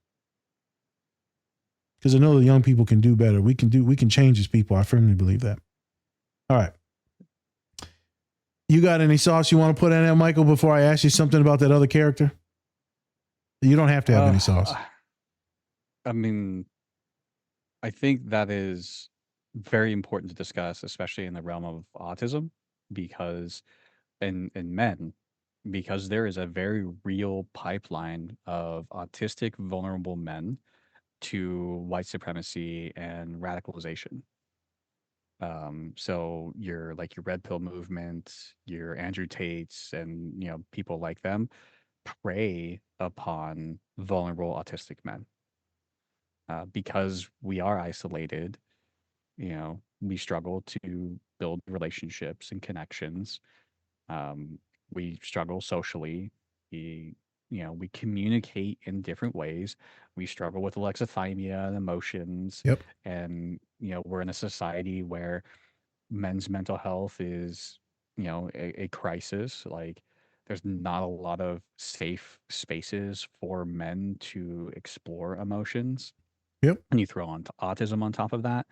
Because I know the young people can do better. We can change as people. I firmly believe that. All right. You got any sauce you want to put in there, Michael, before I ask you something about that other character? You don't have to have any sauce. I mean, I think that is very important to discuss, especially in the realm of autism, because in men, because there is a very real pipeline of autistic vulnerable men to white supremacy and radicalization. So your red pill movement, your Andrew Tates, and people like them prey upon vulnerable autistic men because we are isolated. We struggle to build relationships and connections. We struggle socially. We communicate in different ways. We struggle with alexithymia and emotions. Yep. And, we're in a society where men's mental health is, a crisis. Like, there's not a lot of safe spaces for men to explore emotions. Yep. And you throw on autism on top of that.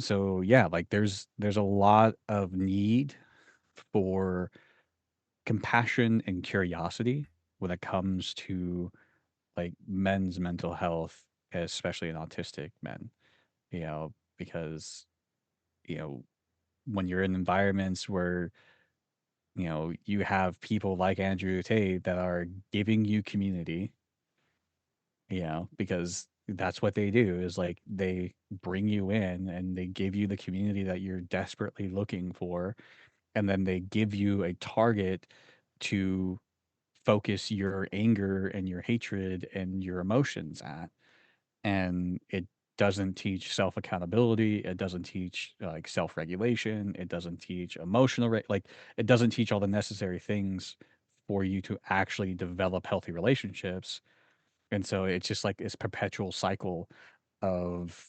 So yeah, like there's a lot of need for compassion and curiosity when it comes to like men's mental health, especially in autistic men, because, when you're in environments where, you have people like Andrew Tate that are giving you community, because that's what they do is like they bring you in and they give you the community that you're desperately looking for. And then they give you a target to focus your anger and your hatred and your emotions at. And it doesn't teach self accountability. It doesn't teach like self regulation. It doesn't teach like it doesn't teach all the necessary things for you to actually develop healthy relationships. And so it's just like this perpetual cycle of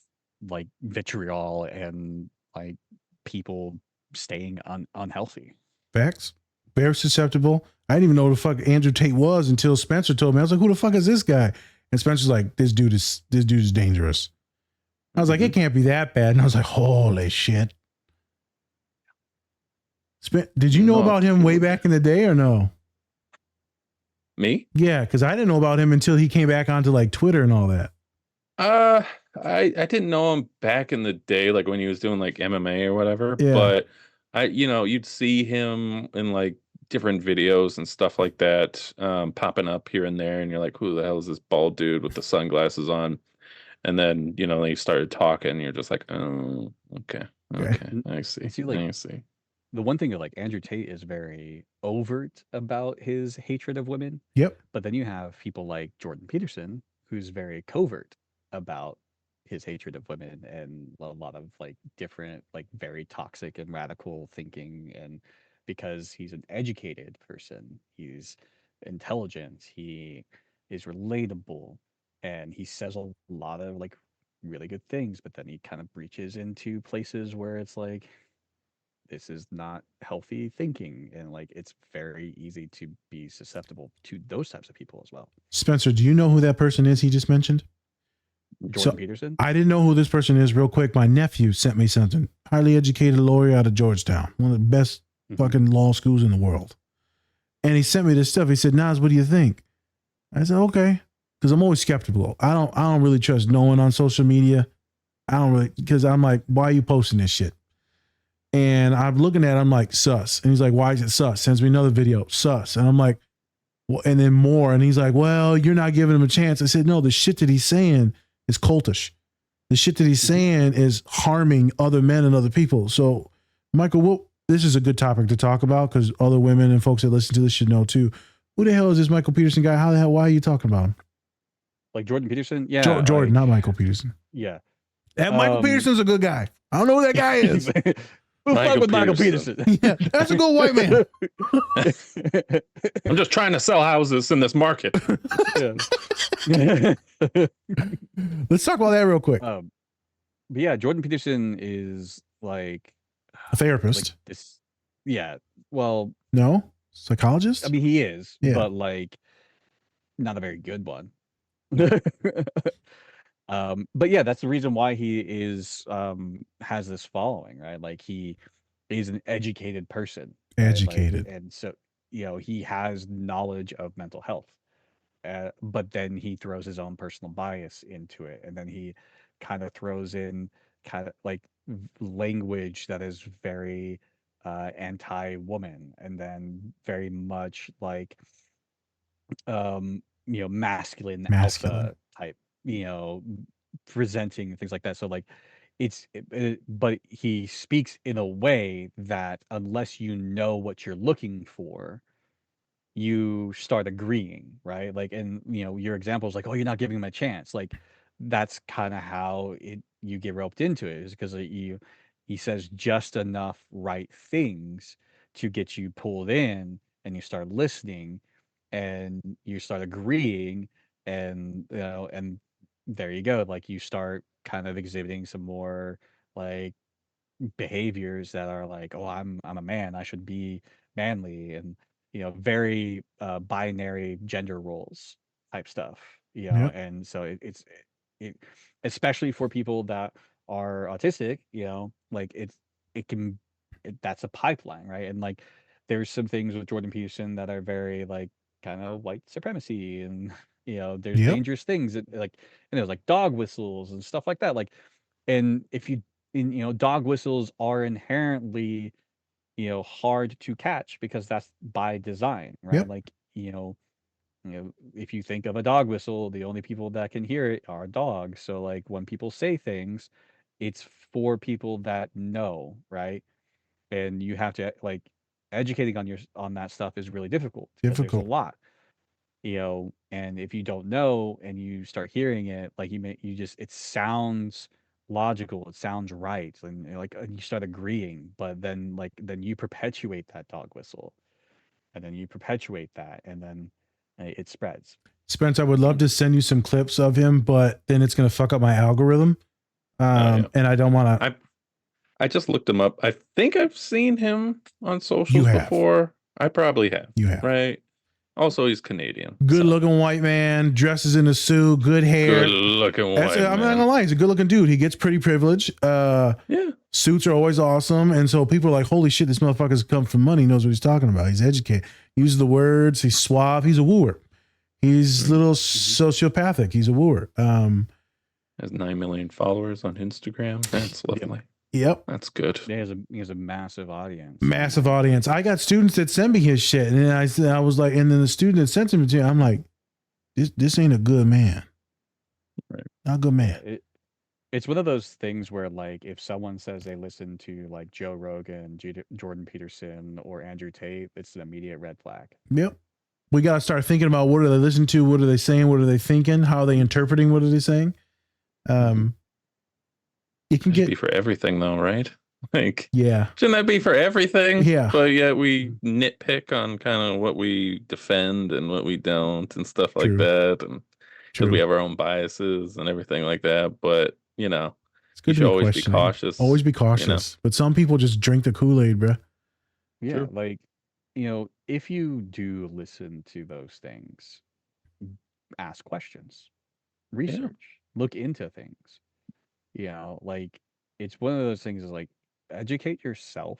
like vitriol and like people staying unhealthy. Facts. Very susceptible. I didn't even know who the fuck Andrew Tate was until Spencer told me. I was like, who the fuck is this guy? And Spencer's like, this dude is dangerous. I was like, it can't be that bad. And I was like, holy shit. Did you know about him way back in the day or no? Me? Yeah, because I didn't know about him until he came back onto like Twitter and all that. I didn't know him back in the day, like when he was doing like MMA or whatever. Yeah. But you'd see him in like different videos and stuff like that, popping up here and there, and you're like, who the hell is this bald dude with the sunglasses on? And then they started talking, and you're just like, oh, okay, I see. See, like, I see. The one thing that like Andrew Tate is very overt about his hatred of women. Yep. But then you have people like Jordan Peterson, who's very covert about his hatred of women and a lot of like different, like very toxic and radical thinking. And because he's an educated person, he's intelligent, he is relatable, and he says a lot of like really good things, but then he kind of breaches into places where it's like, this is not healthy thinking, and like it's very easy to be susceptible to those types of people as well. Spencer, do you know who that person is he just mentioned? Jordan Peterson? I didn't know who this person is. Real quick, my nephew sent me something. Highly educated lawyer out of Georgetown, one of the best fucking law schools in the world. And he sent me this stuff. He said, Nas, what do you think? I said, okay. Because I'm always skeptical. I don't really trust no one on social media. I don't really, because I'm like, why are you posting this shit? And I'm looking at it, I'm like, sus. And he's like, why is it sus? Sends me another video, sus. And I'm like, well, and then more. And he's like, well, you're not giving him a chance. I said, no, the shit that he's saying is cultish. The shit that he's saying is harming other men and other people. So, Michael, this is a good topic to talk about because other women and folks that listen to this should know too. Who the hell is this Michael Peterson guy? How the hell, why are you talking about him? Like Jordan Peterson? Yeah. Jordan, not Michael Peterson. Yeah. That Michael Peterson's a good guy. I don't know who that guy is. Who fuck with Michael Peterson. Peterson? Yeah, that's a good white man. I'm just trying to sell houses in this market. Let's talk about that real quick. But yeah, Jordan Peterson is like A therapist. like this. Yeah. Well, No? Psychologist? I mean, he is, Yeah. but like not a very good one. But yeah, that's the reason why he is has this following, right? Like he is an educated person, right? Like, Educated. and so he has knowledge of mental health, but then he throws his own personal bias into it, and then he kind of throws in kind of like language that is very anti-woman, and then very much like masculine alpha type, presenting things like that. So like but he speaks in a way that unless you know what you're looking for, you start agreeing, right? Like, and your example is like, oh, you're not giving him a chance. Like, that's kind of how you get roped into it, is because he says just enough right things to get you pulled in, and you start listening, and you start agreeing, and and there you go. Like, you start kind of exhibiting some more like behaviors that are like, oh, I'm a man, I should be manly, and very binary gender roles type stuff, Yep. and so it especially for people that are autistic, like it can that's a pipeline, right? And like there's some things with Jordan Peterson that are very like kind of white supremacy, and there's Yep. dangerous things that like, and there's like dog whistles and stuff like that, like, and if you dog whistles are inherently hard to catch because that's by design, right? Yep. Like if you think of a dog whistle, the only people that can hear it are dogs. So like when people say things, it's for people that know, right? And you have to like educating on that stuff is really difficult because there's a Difficult. lot, and if you don't know and you start hearing it, like it sounds logical, it sounds right, and you start agreeing, but then you perpetuate that dog whistle, and then you perpetuate that, and then it spreads. Spence, I would love to send you some clips of him, but then it's going to fuck up my algorithm. And I don't want to. I just looked him up. I think I've seen him on socials You have. before. I probably have. You have. Right. Also, he's Canadian. Good looking white man, dresses in a suit, good hair. Good looking white man. I'm not gonna lie, he's a good looking dude. He gets pretty privileged. Yeah. Suits are always awesome, and so people are like, "Holy shit, this motherfucker's come from money. He knows what he's talking about. He's educated. He uses the words. He's suave. He's a wooer. He's a little sociopathic. He's a wooer. Has 9 million followers on Instagram. That's lovely. Yep. That's good. Yeah, he has a massive audience. Massive audience. I got students that send me his shit, and then I was like, and then the student that sent him to me, I'm like, this ain't a good man. Right. Not a good man. It's one of those things where, like, if someone says they listen to like Joe Rogan, Jordan Peterson, or Andrew Tate, it's an immediate red flag. Yep. We got to start thinking about what are they listening to, what are they saying, what are they thinking, how are they interpreting, what are they saying. It can be for everything though, right? Like, yeah, shouldn't that be for everything? Yeah. But yet we nitpick on kind of what we defend and what we don't and stuff like True. that, and because True. we have our own biases and everything like that. But It's good you to should always be questioning. cautious. Always be cautious. But some people just drink the Kool-Aid, bro. Yeah, True. like, if you do listen to those things, ask questions, research, look into things. Like, it's one of those things is like, educate yourself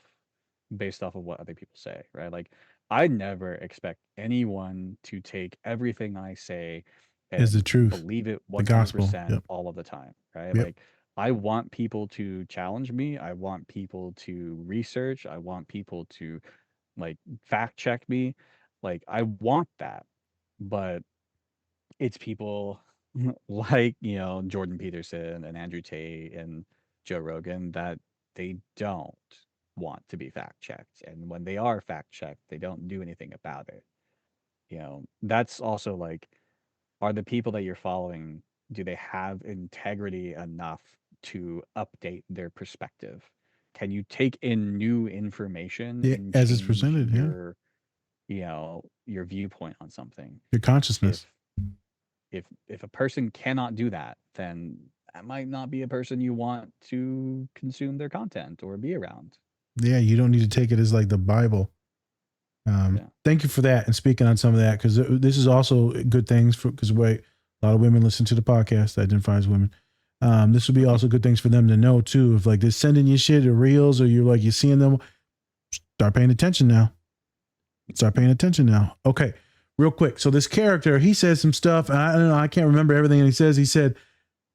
based off of what other people say, right? Like, I never expect anyone to take everything I say and Is the truth. believe it The gospel. 100% Yep. all of the time, right? Yep. Like, I want people to challenge me. I want people to research. I want people to like fact check me. Like, I want that, but it's people like Jordan Peterson and Andrew Tate and Joe Rogan that they don't want to be fact checked, and when they are fact checked, they don't do anything about it. That's also like, are the people that you're following, do they have integrity enough to update their perspective? can you take in new information Yeah, and as it's change presented, yeah. your, your viewpoint on something? Your consciousness. If a person cannot do that, then that might not be a person you want to consume their content or be around. Yeah, you don't need to take it as like the Bible. Thank you for that. And speaking on some of that, because this is also good things for, because a lot of women listen to the podcast that identifies women. This would be also good things for them to know too. If like they're sending you shit or reels, or you're like, you're seeing them, start paying attention now. Okay. Real quick. So this character, he says some stuff, and I don't know, I can't remember everything that he says. He said,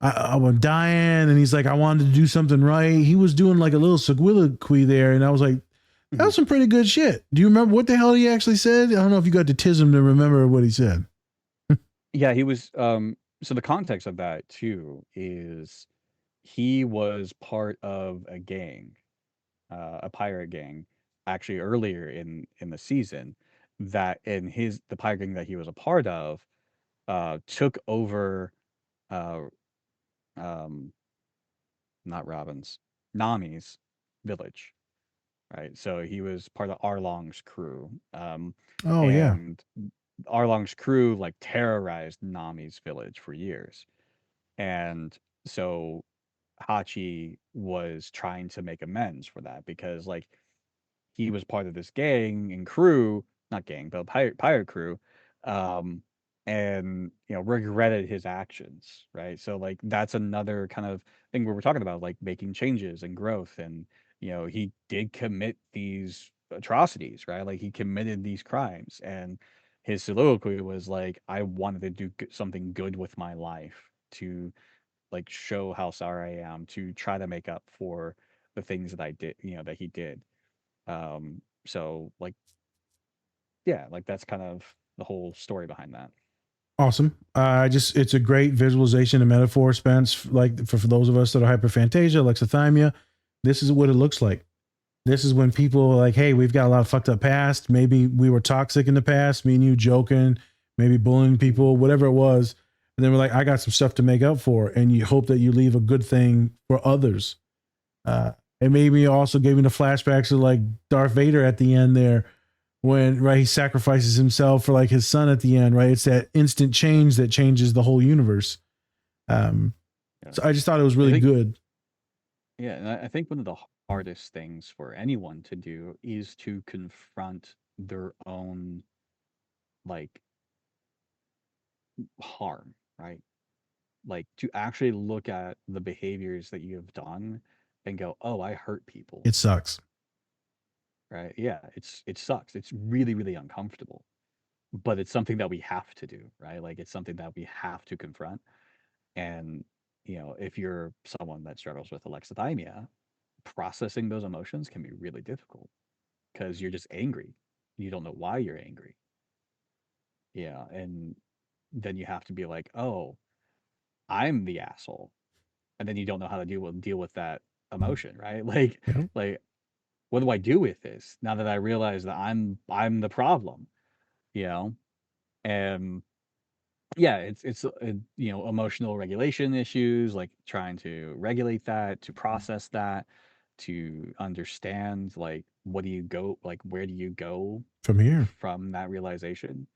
I was dying, and he's like, I wanted to do something right. He was doing like a little soliloquy there, and I was like, that was some pretty good shit. Do you remember what the hell he actually said? I don't know if you got the tism to remember what he said. Yeah, he was so the context of that too is he was part of a gang, a pirate gang, actually earlier in the season, that in the pirate gang that he was a part of took over uh not Robin's, Nami's village, right? So he was part of Arlong's crew. Oh yeah. And Arlong's crew like terrorized Nami's village for years. And so Hachi was trying to make amends for that because like he was part of this gang and crew, not gang, but pirate crew, um, and regretted his actions, right? So like that's another kind of thing where we're talking about like making changes and growth, and he did commit these atrocities, right? Like he committed these crimes, and his soliloquy was like, I wanted to do something good with my life to like show how sorry I am, to try to make up for the things that I did, that he did. So like, yeah, like that's kind of the whole story behind that. Awesome. It's a great visualization and metaphor, Spence. Like for those of us that are hyperphantasia, alexithymia, this is what it looks like. This is when people are like, hey, we've got a lot of fucked up past. Maybe we were toxic in the past, me and you joking, maybe bullying people, whatever it was. And then we're like, I got some stuff to make up for. And you hope that you leave a good thing for others. It maybe also gave me the flashbacks of like Darth Vader at the end there, when he sacrifices himself for like his son at the end, right? It's that instant change that changes the whole universe. So I just thought it was really good. Yeah, and I think one of the hardest things for anyone to do is to confront their own like harm, right? Like to actually look at the behaviors that you have done and go, oh, I hurt people. It sucks. Right? Yeah, it sucks. It's really, really uncomfortable. But it's something that we have to do, right? Like it's something that we have to confront. And if you're someone that struggles with alexithymia, processing those emotions can be really difficult because you're just angry. You don't know why you're angry. Yeah, and then you have to be like, oh, I'm the asshole, and then you don't know how to deal with that emotion, right? Like what do I do with this now that I realize that I'm the problem, you know? And yeah, it's emotional regulation issues, like trying to regulate that, to process that, to understand like what do you go like where do you go From here. from that realization?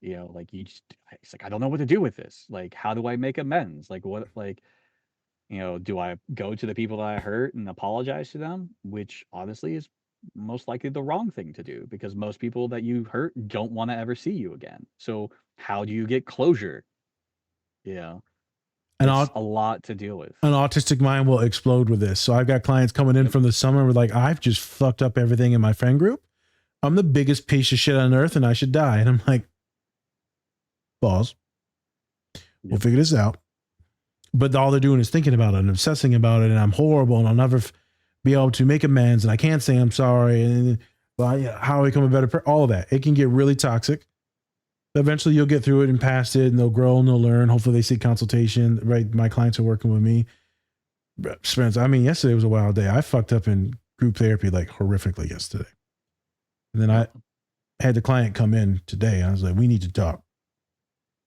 Like it's like I don't know what to do with this. Like how do I make amends? Like what like do I go to the people that I hurt and apologize to them? Which honestly is most likely the wrong thing to do because most people that you hurt don't want to ever see you again. So how do you get closure? Yeah. It's a lot to deal with. An autistic mind will explode with this. So I've got clients coming in from the summer with like, I've just fucked up everything in my friend group. I'm the biggest piece of shit on earth and I should die. And I'm like, pause. We'll figure this out. But all they're doing is thinking about it and obsessing about it. And I'm horrible and I'll never be able to make amends. And I can't say I'm sorry. And how do I become a better person? All of that. It can get really toxic. But eventually you'll get through it and past it and they'll grow and they'll learn. Hopefully they seek consultation. Right. My clients are working with me. Spence, I mean, yesterday was a wild day. I fucked up in group therapy like horrifically yesterday. And then I had the client come in today. I was like, we need to talk.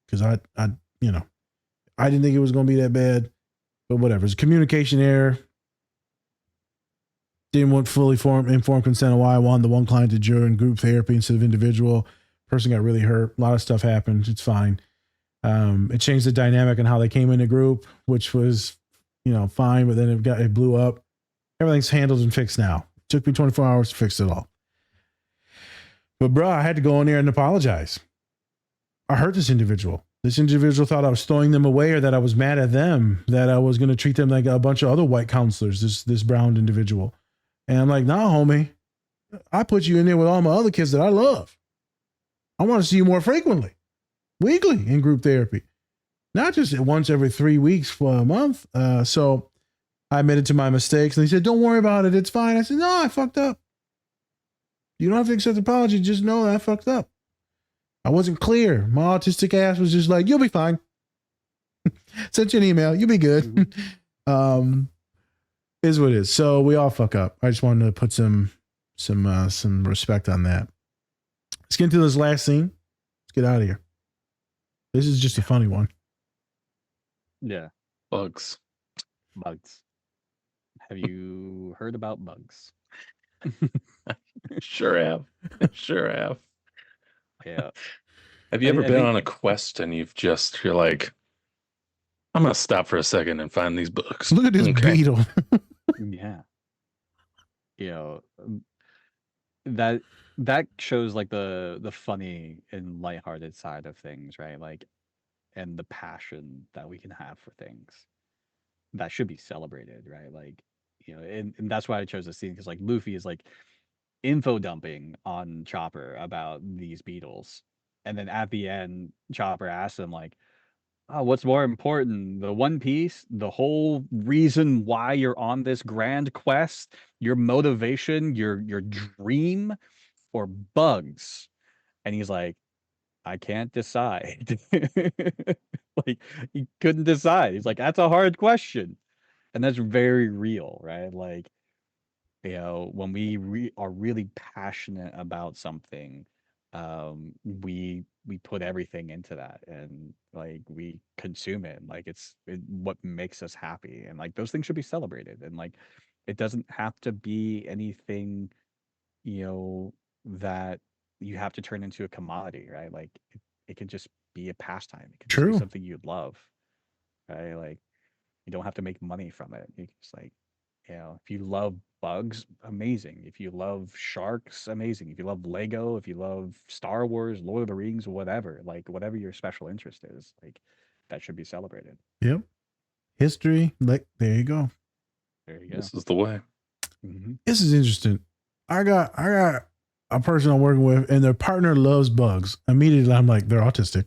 Because I didn't think it was going to be that bad, but whatever. It's a communication error. Didn't want fully informed consent of why I wanted the one client to join group therapy instead of individual. Person got really hurt. A lot of stuff happened. It's fine. It changed the dynamic and how they came in a group, which was, fine. But then it blew up. Everything's handled and fixed now. It took me 24 hours to fix it all. But bro, I had to go in there and apologize. I hurt this individual. This individual thought I was throwing them away or that I was mad at them, that I was going to treat them like a bunch of other white counselors, this brown individual. And I'm like, nah, homie, I put you in there with all my other kids that I love. I want to see you more frequently, weekly in group therapy, not just once every 3 weeks for a month. So I admitted to my mistakes and he said, don't worry about it. It's fine. I said, no, I fucked up. You don't have to accept the apology. Just know that I fucked up. I wasn't clear. My autistic ass was just like, you'll be fine. Sent you an email. You'll be good. Is what it is. So we all fuck up. I just wanted to put some respect on that. Let's get into this last scene. Let's get out of here. This is just a funny one. Yeah. Bugs. Bugs. Have you heard about bugs? Sure have. Sure have. Yeah. Have you ever been on a quest and you're like, I'm going to stop for a second and find these books. Look at this beetle. Yeah. That shows like the funny and lighthearted side of things, right? Like, and the passion that we can have for things that should be celebrated, right? Like, and that's why I chose this scene, because like Luffy is like info dumping on Chopper about these beetles, and then at the end Chopper asks him like, oh, what's more important, the One Piece, the whole reason why you're on this grand quest, your motivation, your dream, or bugs? And he's like, I can't decide. Like, he couldn't decide. He's like, that's a hard question. And that's very real, right? Like, when we are really passionate about something, we put everything into that, and like we consume it, like it's what makes us happy, and like those things should be celebrated, and like it doesn't have to be anything, that you have to turn into a commodity, right? Like it can just be a pastime. It can just be True. something you love, right? Like you don't have to make money from it. You just like, if you love bugs, amazing. If you love sharks, amazing. If you love Lego, if you love Star Wars, Lord of the Rings, whatever, like whatever your special interest is, like that should be celebrated. Yep. History. Like, there you go. There you go. This is the way. Mm-hmm. This is interesting. I got a person I'm working with and their partner loves bugs. Immediately I'm like, they're autistic.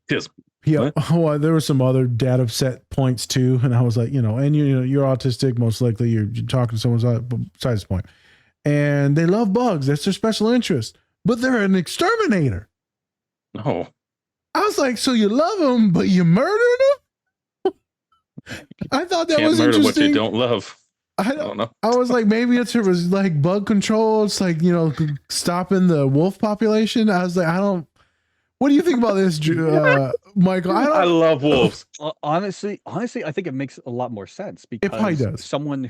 Yes. Yeah. Well, there were some other data set points too. And I was like, and you're autistic. Most likely you're talking to someone besides the point. And they love bugs. That's their special interest. But they're an exterminator. No. I was like, so you love them, but you murdered them? I thought that was murder interesting. what you don't love. I don't know. I was like, maybe it was like bug control. It's like, stopping the wolf population. I was like, what do you think about this, Michael? I love wolves. Honestly, I think it makes a lot more sense, because probably does. someone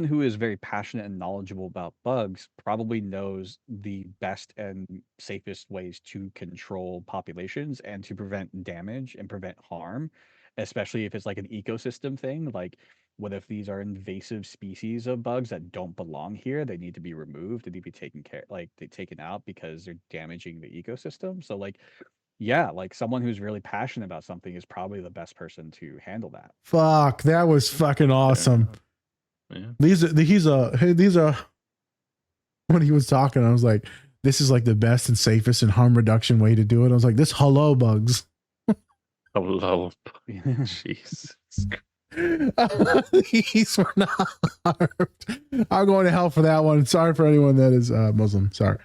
who is very passionate and knowledgeable about bugs probably knows the best and safest ways to control populations and to prevent damage and prevent harm, especially if it's like an ecosystem thing. Like, what if these are invasive species of bugs that don't belong here? They need to be removed. They need to be taken out because they're damaging the ecosystem. So like, yeah, like someone who's really passionate about something is probably the best person to handle that. Fuck, that was fucking awesome. Yeah. These are when he was talking, I was like, this is like the best and safest and harm reduction way to do it. I was like, this hello bugs. Hello. Jesus. These were not harmed. I'm going to hell for that one. Sorry for anyone that is Muslim. Sorry.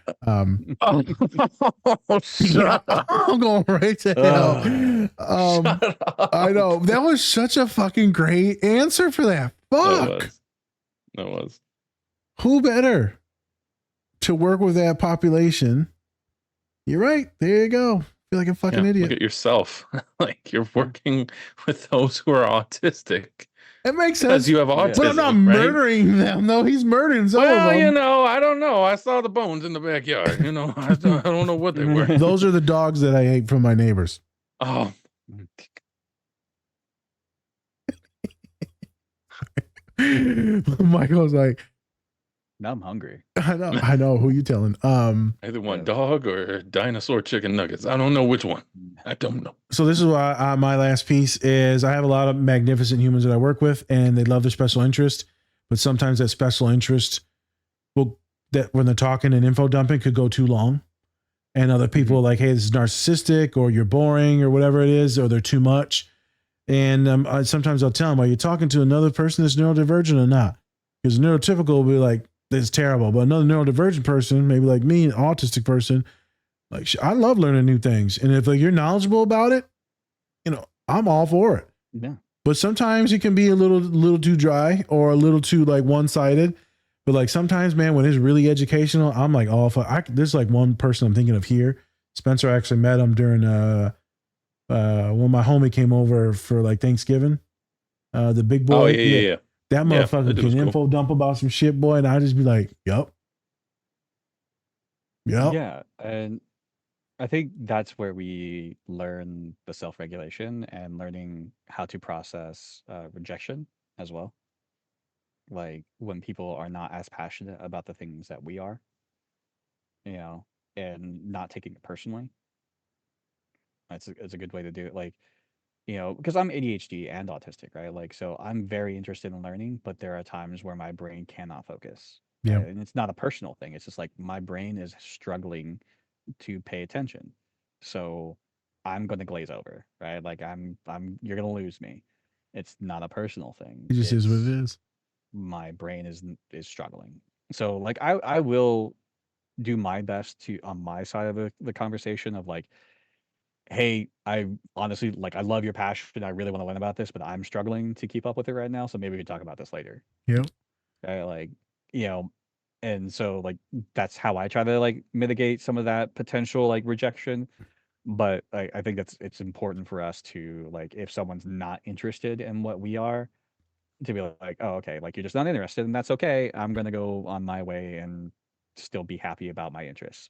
Shut up. I'm going right to hell. Shut up. I know. That was such a fucking great answer for that. Fuck. That was. Who better to work with that population? You're right. There you go. Feel like a fucking idiot. Look at yourself. Like, you're working with those who are autistic. It makes Because sense. you have autism, But I'm not right? murdering them. No, he's murdering some of Well, them. I don't know. I saw the bones in the backyard. I don't know what they were. Those are the dogs that I ate from my neighbors. Oh, Michael's like, Now I'm hungry. I know who you telling. either one dog or dinosaur chicken nuggets. I don't know which one. I don't know. So this is why my last piece is I have a lot of magnificent humans that I work with, and they love their special interest, but sometimes that special interest that when they're talking and info dumping could go too long, and other people are like, hey, this is narcissistic, or you're boring, or whatever it is, or they're too much. And sometimes I'll tell them, are you talking to another person that's neurodivergent or not? Because neurotypical will be like, this is terrible. But another neurodivergent person, maybe like me, an autistic person, like I love learning new things. And if like you're knowledgeable about it, I'm all for it. Yeah. But sometimes it can be a little too dry or a little too like one-sided. But like sometimes, man, when it's really educational, I'm like, oh, there's like one person I'm thinking of here. Spencer actually met him during when my homie came over for like Thanksgiving, the big boy. Oh, yeah. That Yeah, motherfucker that dude was can cool. info dump about some shit, boy. And I just be like, yup. Yeah, and I think that's where we learn the self-regulation and learning how to process rejection as well. Like when people are not as passionate about the things that we are, and not taking it personally. It's a good way to do it. Like, because I'm ADHD and autistic, right? Like, so I'm very interested in learning, but there are times where my brain cannot focus. Yeah. And it's not a personal thing. It's just like my brain is struggling to pay attention. So I'm going to glaze over, right? Like you're going to lose me. It's not a personal thing. It just is what It's it is. my brain is struggling. So like I will do my best to on my side of the conversation of like, hey, I honestly like I love your passion. I really want to learn about this, but I'm struggling to keep up with it right now. So maybe we can talk about this later. Yep. Right? Like, and so like that's how I try to like mitigate some of that potential like rejection. But I think it's important for us to like if someone's not interested in what we are, to be like, oh, okay, like you're just not interested, and that's okay. I'm gonna go on my way and still be happy about my interests.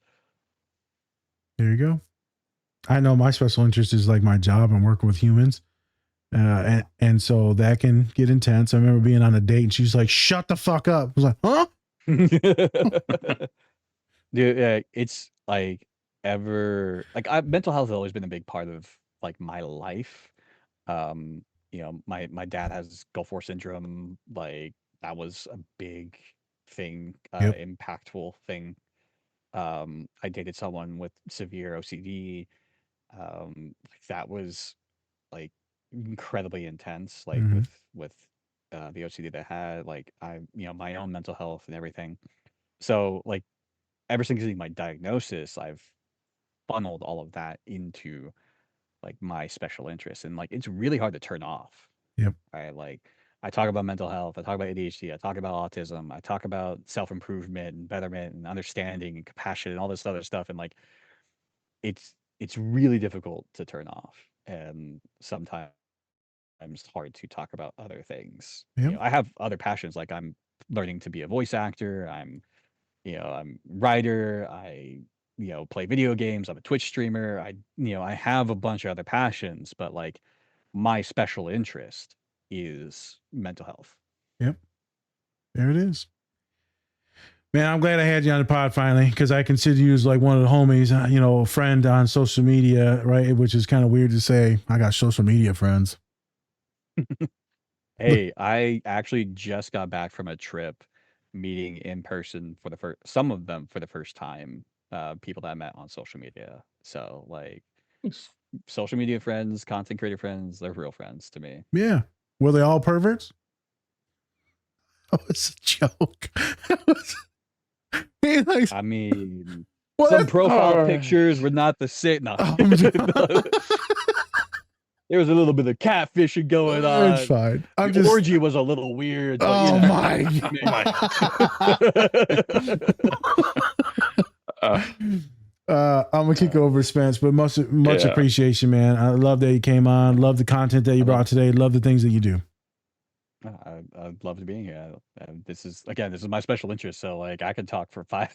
There you go. I know my special interest is like my job and working with humans. And so that can get intense. I remember being on a date and she's like, shut the fuck up. I was like, huh? Dude, it's like mental health has always been a big part of like my life. My dad has Gulf War syndrome. Like that was a big thing, impactful thing. I dated someone with severe OCD. Like that was like incredibly intense. Like with the OCD that I had, like my own mental health and everything. So like ever since getting my diagnosis, I've funneled all of that into like my special interests, and like it's really hard to turn off. Yep. Right. Like I talk about mental health, I talk about ADHD, I talk about autism, I talk about self-improvement and betterment and understanding and compassion and all this other stuff. And like it's really difficult to turn off. And sometimes hard to talk about other things. Yep. I have other passions, like I'm learning to be a voice actor, I'm a writer, I play video games, I'm a Twitch streamer, I have a bunch of other passions, but like my special interest is mental health. Yep. There it is. Man, I'm glad I had you on the pod finally, because I consider you as like one of the homies, a friend on social media, right? Which is kind of weird to say. I got social media friends. Hey, I actually just got back from a trip meeting in person for some of them for the first time, people that I met on social media. So like social media friends, content creator friends, they're real friends to me. Yeah. Were they all perverts? Oh, it's a joke. I mean, some profile pictures were not the same. No. There was a little bit of catfishing going on. It's fine. The orgy was a little weird. But, oh my God. I'm gonna kick over Spence, but much appreciation, man. I love that you came on. Love the content that you brought today. Love the things that you do. I'd love to be here. This is my special interest. So like I could talk for 5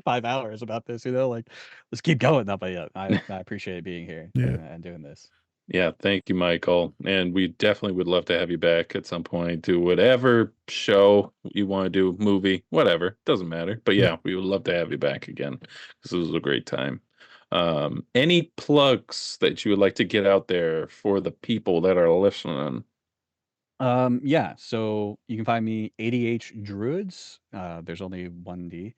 hours about this. Like let's keep going. No, but yeah, I appreciate being here Yeah. and doing this. Yeah, thank you, Michael. And we definitely would love to have you back at some point. Do whatever show you want to do, movie, whatever. Doesn't matter. But yeah, we would love to have you back again because it was a great time. Any plugs that you would like to get out there for the people that are listening? Yeah, so you can find me ADH Druids. There's only one D.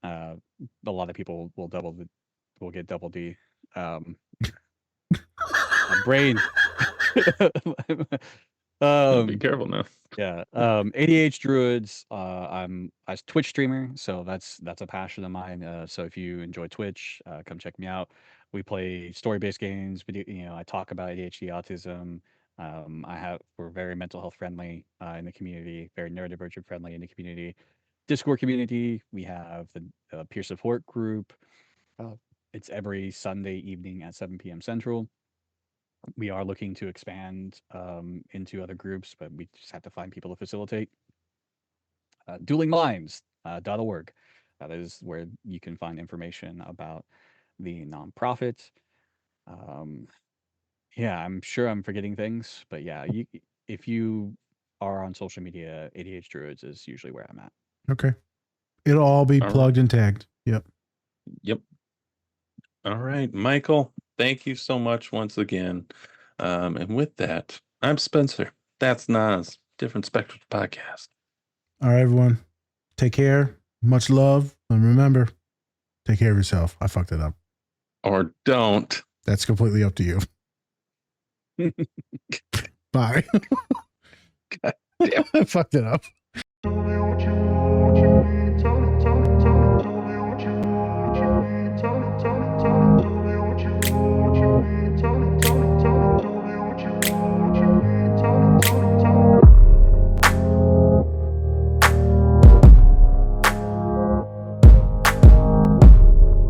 A lot of people will get double D. My brain. Be careful now. Yeah. ADH Druids. I'm a Twitch streamer, so that's a passion of mine. So if you enjoy Twitch, come check me out. We play story-based games. I talk about ADHD, autism. We're very mental health friendly in the community, very neurodivergent friendly in the community. Discord community. We have the peer support group. It's every Sunday evening at 7 p.m. Central. We are looking to expand into other groups, but we just have to find people to facilitate. Dueling Minds .org. That is where you can find information about the nonprofit. Yeah, I'm sure I'm forgetting things, but yeah, if you are on social media, ADH Druids is usually where I'm at. Okay. It'll all be plugged and tagged. Yep. Yep. All right, Michael, thank you so much once again. And with that, I'm Spencer. That's Nas, Different Spectrums Podcast. All right, everyone. Take care. Much love. And remember, take care of yourself. I fucked it up. Or don't. That's completely up to you. Bye. God damn. I fucked it up.